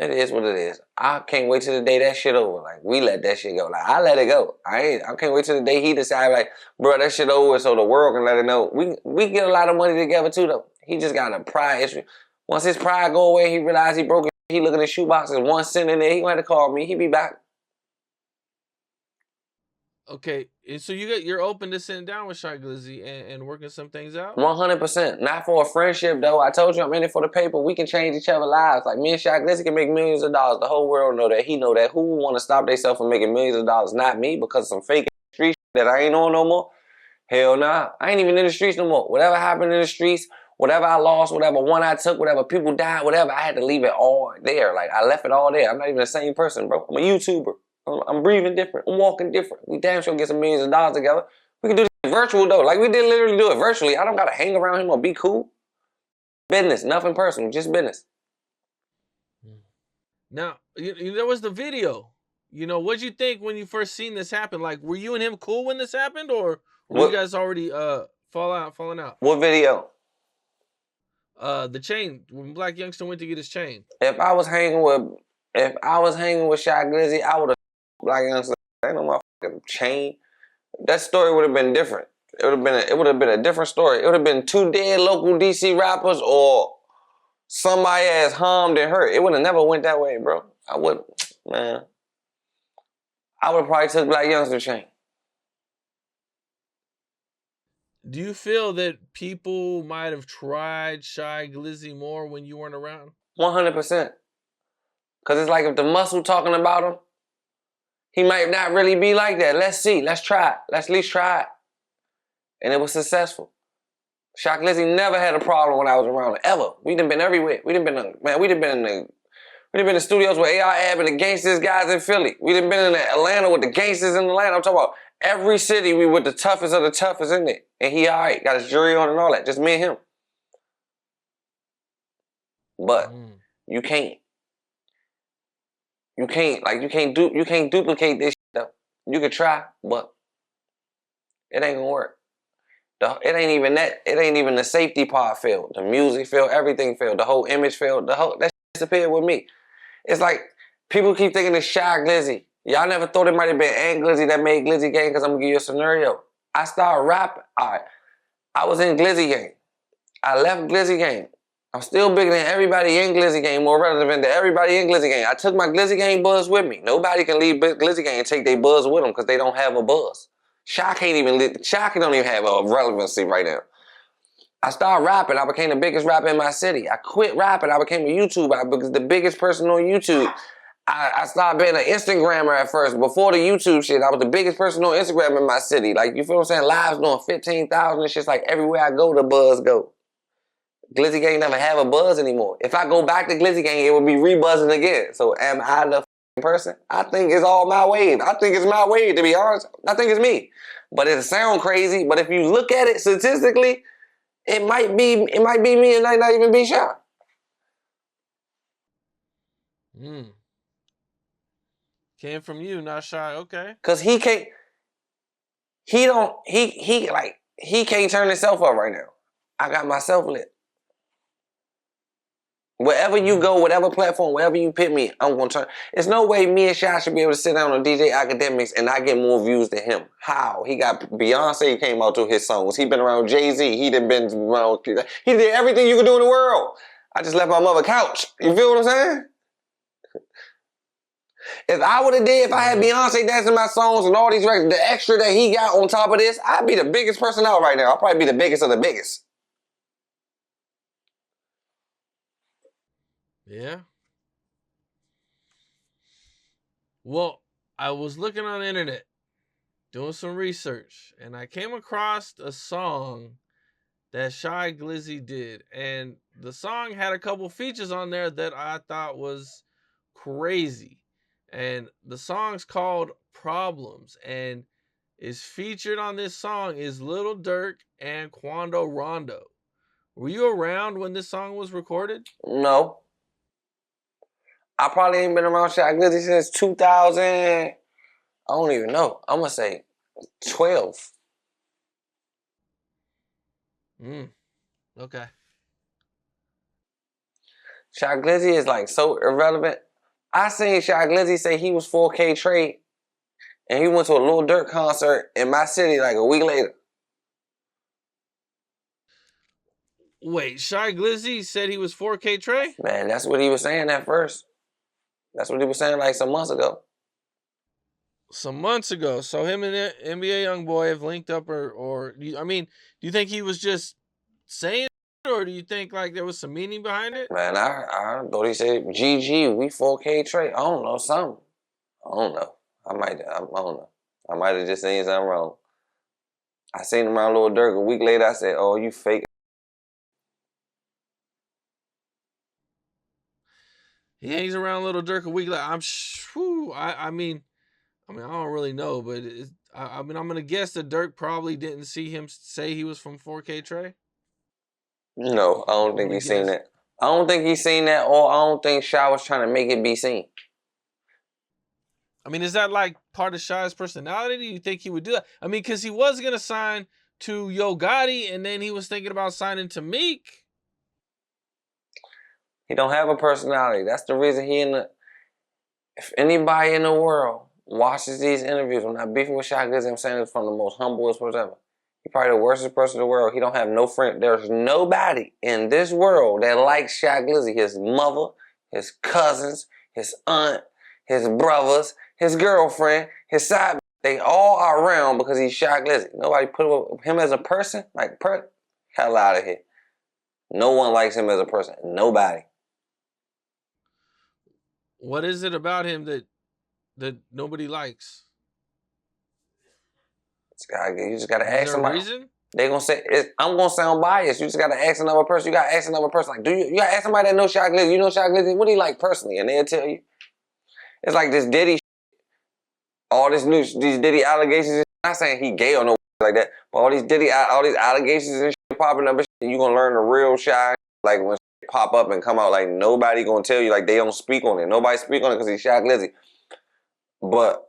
S2: It is what it is. I can't wait till the day that shit over. Like we let that shit go. Like I let it go. I can't wait till the day he decide like, bro, that shit over, so the world can let it know. We get a lot of money together too though. He just got a pride issue. Once his pride go away, he realize he broke it. He looking at shoeboxes, 1 cent in there. He gonna have to call me. He be back.
S1: Okay, and so you're open to sitting down with Shy Glizzy and working some things out?
S2: 100%. Not for a friendship though. I told you I'm in it for the paper. We can change each other's lives. Like me and Shaq Glizzy can make millions of dollars. The whole world know that. He know that. Who want to stop themselves from making millions of dollars? Not me, because of some fake street that I ain't on no more. Hell nah. I ain't even in the streets no more. Whatever happened in the streets, whatever I lost, whatever one I took, whatever people died, whatever, I had to leave it all there. Like I left it all there. I'm not even the same person, bro. I'm a YouTuber. I'm breathing different. I'm walking different. We damn sure get some millions of dollars together. We can do this virtual though. Like we did literally do it virtually. I don't gotta hang around him or be cool. Business, nothing personal, just business.
S1: Now, there was the video. What'd you think when you first seen this happen? Like, were you and him cool when this happened, or were you guys already falling out?
S2: What video?
S1: The chain, when Black Youngster went to get his chain.
S2: If I was hanging with Shy Glizzy, I would have Black Youngster. Ain't no motherfucking chain. That story would have been different. It would have been a different story. It would have been 2 dead local DC rappers or somebody ass harmed and hurt. It would have never went that way, bro. I would have probably took Black Youngster chain.
S1: Do you feel that people might have tried Shy Glizzy more when you weren't around?
S2: 100%. Because it's like if the muscle talking about him, he might not really be like that. Let's see. Let's try it. Let's at least try it. And it was successful. Shy Glizzy never had a problem when I was around him, ever. We done been everywhere. We done been in the studios with AI Ab and the gangsters guys in Philly. We done been in Atlanta with the gangsters in Atlanta. I'm talking about every city we with the toughest of the toughest in it. And he all right. Got his jury on and all that. Just me and him. But you can't duplicate this shit though. You can try, but it ain't gonna work. It ain't even that. It ain't even the safety part failed. The music failed. Everything failed. The whole image failed. That shit disappeared with me. It's like people keep thinking it's Shy Glizzy. Y'all never thought it might have been Ant Glizzy that made Glizzy Gang, because I'm gonna give you a scenario. I started rapping. Alright. I was in Glizzy Gang. I left Glizzy Gang. I'm still bigger than everybody in Glizzy Gang, more relevant than everybody in Glizzy Gang. I took my Glizzy Gang buzz with me. Nobody can leave Glizzy Gang and take their buzz with them because they don't have a buzz. Shy don't even have a relevancy right now. I started rapping. I became the biggest rapper in my city. I quit rapping. I became a YouTuber. Because the biggest person on YouTube. I started being an Instagrammer at first. Before the YouTube shit, I was the biggest person on Instagram in my city. Like, you feel what I'm saying? Lives doing 15,000 and shit's like everywhere I go, the buzz go. Glizzy Gang never have a buzz anymore. If I go back to Glizzy Gang, it would be rebuzzing again. So am I the person? I think it's all my wave. I think it's my wave, to be honest. I think it's me. But it sound crazy. But if you look at it statistically, it might be me and it might not even be Shy.
S1: Came from you, not Shy. Okay.
S2: Cause he can't turn himself up right now. I got myself lit. Wherever you go, whatever platform, wherever you pick me, I'm gonna turn. There's no way me and Shy should be able to sit down on DJ Academics and I get more views than him. How? He got Beyonce came out to his songs. He been around Jay-Z. He done been around. He did everything you could do in the world. I just left my mother couch. You feel what I'm saying? If I had Beyonce dancing my songs and all these records, the extra that he got on top of this, I'd be the biggest person out right now. I'd probably be the biggest of the biggest.
S1: Yeah. Well, I was looking on the internet, doing some research, and I came across a song that Shy Glizzy did. And the song had a couple features on there that I thought was crazy. And the song's called Problems, and is featured on this song is Lil Durk and Quando Rondo. Were you around when this song was recorded?
S2: No. I probably ain't been around Shy Glizzy since 2000. I don't even know. I'm gonna say 12.
S1: Okay.
S2: Shot Glizzy is like so irrelevant. I seen Shot Glizzy say he was 4K trade, and he went to a Lil Durk concert in my city like a week later.
S1: Wait, Shy Glizzy said he was 4K Trey?
S2: Man, that's what he was saying at first. That's what he was saying like some months ago.
S1: Some months ago. So him and the NBA YoungBoy have linked up, or I mean, do you think he was just saying it, or do you think like there was some meaning behind it?
S2: Man, I thought he said, GG, we 4K trade. I don't know, something. I don't know. I don't know. I might have just seen something wrong. I seen him around Lil Durk. A week later, I said, oh, you fake.
S1: He hangs around Little Durk a week later. I mean, I don't really know, but I'm gonna guess that Durk probably didn't see him say he was from 4K Trey.
S2: No, I don't think he's seen that. I don't think he's seen that, or I don't think Shy was trying to make it be seen.
S1: I mean, is that like part of Shy's personality? Do you think he would do that? I mean, because he was gonna sign to Yo Gotti, and then he was thinking about signing to Meek.
S2: He don't have a personality. That's the reason he in the... If anybody in the world watches these interviews, I'm not beefing with Shy Glizzy, I'm saying it's from the most humblest whatever. He's probably the worstest person in the world. He don't have no friend. There's nobody in this world that likes Shy Glizzy. His mother, his cousins, his aunt, his brothers, his girlfriend, his side. They all are around because he's Shy Glizzy. Nobody put up him as a person. Hell out of here. No one likes him as a person. Nobody.
S1: What is it about him that nobody likes?
S2: You just gotta ask somebody.
S1: Reason?
S2: They gonna say I'm gonna sound biased. You just gotta ask another person. You gotta ask another person. Like, you gotta ask somebody that knows Shy Glizzy. You know Shy Glizzy. What do you like personally? And they'll tell you. It's like this Diddy. All these Diddy allegations. I'm not saying he gay or no like that, but all these allegations and shit popping up, and you gonna learn the real Shy. Like when shit pop up and come out, like nobody gonna tell you. Like they don't speak on it. Nobody speak on it because he's Shy Glizzy. But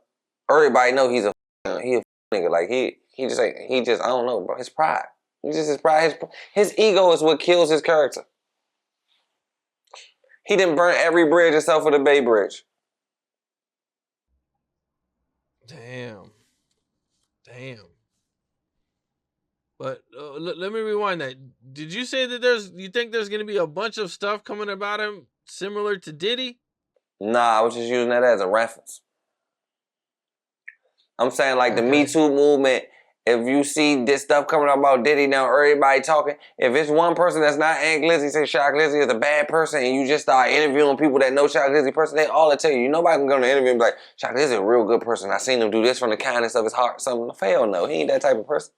S2: everybody know he's a nigga. Like he just I don't know, bro. His pride. His pride. His ego is what kills his character. He didn't burn every bridge except for the Bay Bridge.
S1: Damn. But let me rewind that. Did you say that you think there's going to be a bunch of stuff coming about him similar to Diddy?
S2: Nah, I was just using that as a reference. I'm saying like the Me Too movement, if you see this stuff coming up about Diddy now, everybody talking, if it's one person that's not Aunt Glizzy, say Shy Glizzy is a bad person, and you just start interviewing people that know Shy Glizzy person, they all tell you. Nobody can go to the interview and be like, Shy Glizzy is a real good person. I seen him do this from the kindness of his heart. Something. Hell no, he ain't that type of person.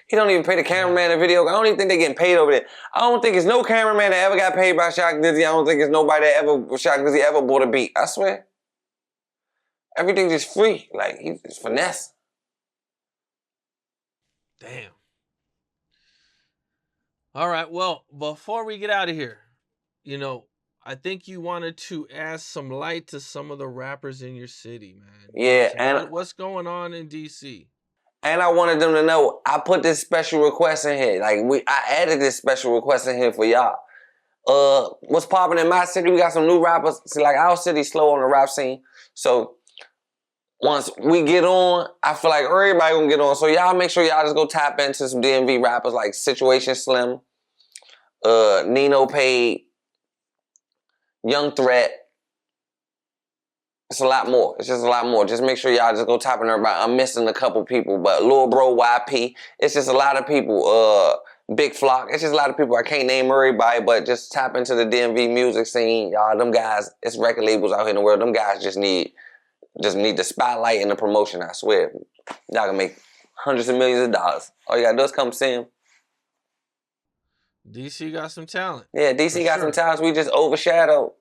S2: He don't even pay the cameraman a video. I don't even think they getting paid over there. I don't think it's no cameraman that ever got paid by Shy Glizzy. I don't think it's nobody that Shy Glizzy ever bought a beat. I swear. Everything just free. Like, he's just finesse.
S1: Damn. All right, well, before we get out of here, I think you wanted to add some light to some of the rappers in your city, man.
S2: Yeah,
S1: so
S2: and
S1: what's going on in DC?
S2: And I wanted them to know I put this special request in here. I added this special request in here for y'all. What's popping in my city? We got some new rappers. See, like our city's slow on the rap scene. So once we get on, I feel like everybody gonna get on. So y'all make sure y'all just go tap into some DMV rappers like Situation Slim, Nino Paid, Young Threat. It's a lot more. It's just a lot more. Just make sure y'all just go tap in everybody. I'm missing a couple people, but Lil Bro YP. It's just a lot of people. Big Flock. It's just a lot of people. I can't name everybody, but just tap into the DMV music scene. Y'all, them guys, it's record labels out here in the world. Them guys just need the spotlight and the promotion, I swear. Y'all can make hundreds of millions of dollars. All you gotta do is come see them.
S1: DC got some talent.
S2: Yeah, DC got some talent. We just overshadowed.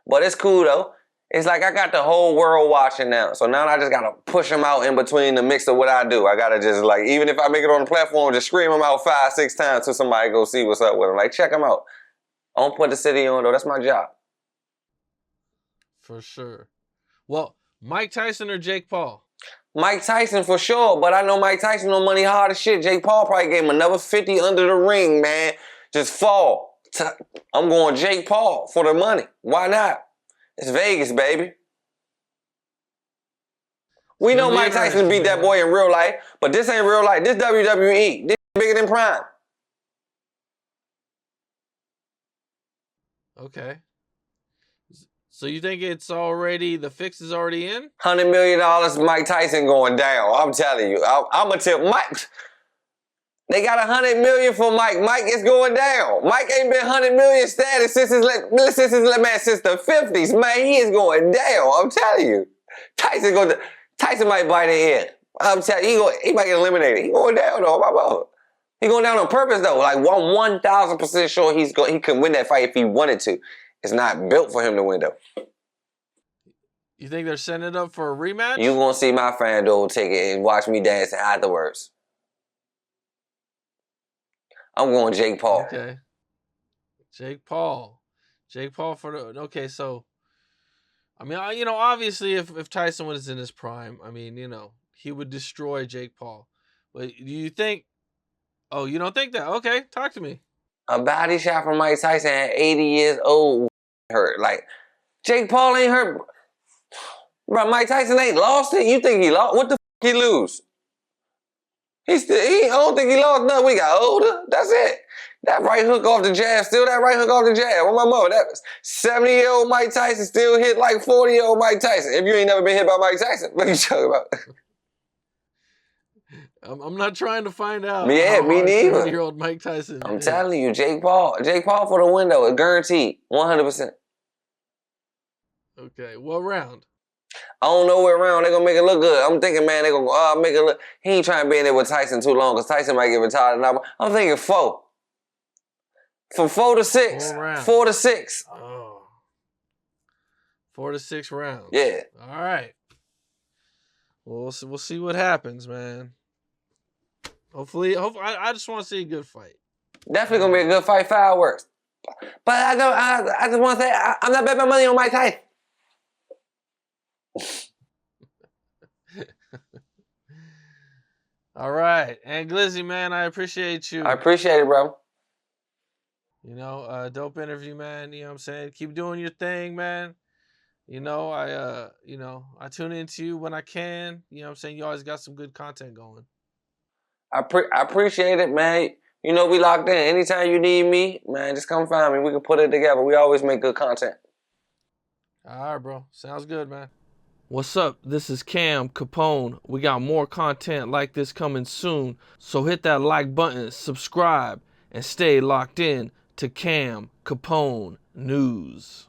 S2: But it's cool, though. It's like I got the whole world watching now. So now I just got to push them out in between the mix of what I do. I got to just even if I make it on the platform, just scream them out 5-6 times till somebody go see what's up with them. Check them out. I don't put the city on, though. That's my job.
S1: For sure. Well, Mike Tyson or Jake Paul?
S2: Mike Tyson for sure, but I know Mike Tyson on money hard as shit. Jake Paul probably gave him another 50 under the ring, man. just fall. I'm going Jake Paul for the money. Why not? It's Vegas, baby. We know Mike Tyson beat that boy in real life, but this ain't real life. This WWE. This bigger than Prime.
S1: Okay. So you think it's already, the fix is already in?
S2: $100 million Mike Tyson going down. I'm telling you. I'm going to tell Mike. They got $100 million for Mike. Mike is going down. Mike ain't been $100 million status since the 50s. Man, he is going down. I'm telling you. Tyson might bite the ear. I'm telling you, he might get eliminated. He going down though. My brother. He going down on purpose though. Like 1,000% sure he can win that fight if he wanted to. It's not built for him to win though.
S1: You think they're setting it up for a rematch?
S2: You gonna see my FanDuel ticket and watch me dancing afterwards. I'm going Jake Paul.
S1: Okay. Jake Paul. Jake Paul for the... Okay, so... I mean, obviously, if Tyson was in his prime, I mean, he would destroy Jake Paul. But do you think... Oh, you don't think that? Okay, talk to me.
S2: A body shot from Mike Tyson at 80 years old hurt. Like, Jake Paul ain't hurt. Bro, Mike Tyson ain't lost it. You think he lost? What the f*** he lose? I don't think he lost nothing. We got older. That's it. That right hook off the jab, still that right hook off the jab. With my mother, that 70-year-old Mike Tyson still hit like 40-year-old Mike Tyson. If you ain't never been hit by Mike Tyson, what are you talking about?
S1: I'm not trying to find out.
S2: Yeah, me neither.
S1: 70-year-old Mike Tyson.
S2: I'm telling you, Jake Paul. Jake Paul for the window. It's guaranteed. 100%.
S1: Okay, what round?
S2: I don't know what round they're going to make it look good. I'm thinking, man, they're going to make it look... He ain't trying to be in there with Tyson too long because Tyson might get retired. I'm thinking 4. From 4 to 6. 4 to 6.
S1: Oh. 4 to 6 rounds.
S2: Yeah.
S1: All right. Well, we'll see what happens, man. Hopefully, I just want to see a good fight.
S2: Definitely going to be a good fight, fireworks. But I just want to say, I'm not betting my money on Mike Tyson.
S1: All right. And Glizzy, man, I appreciate you.
S2: I appreciate it, bro.
S1: Dope interview, man. You know what I'm saying? Keep doing your thing, man. I tune into you when I can. You know what I'm saying? You always got some good content going. I
S2: appreciate it, man. We locked in. Anytime you need me, man, just come find me. We can put it together. We always make good content.
S1: All right, bro. Sounds good, man. What's up? This is Cam Capone. We got more content like this coming soon. So hit that like button, subscribe, and stay locked in to Cam Capone News.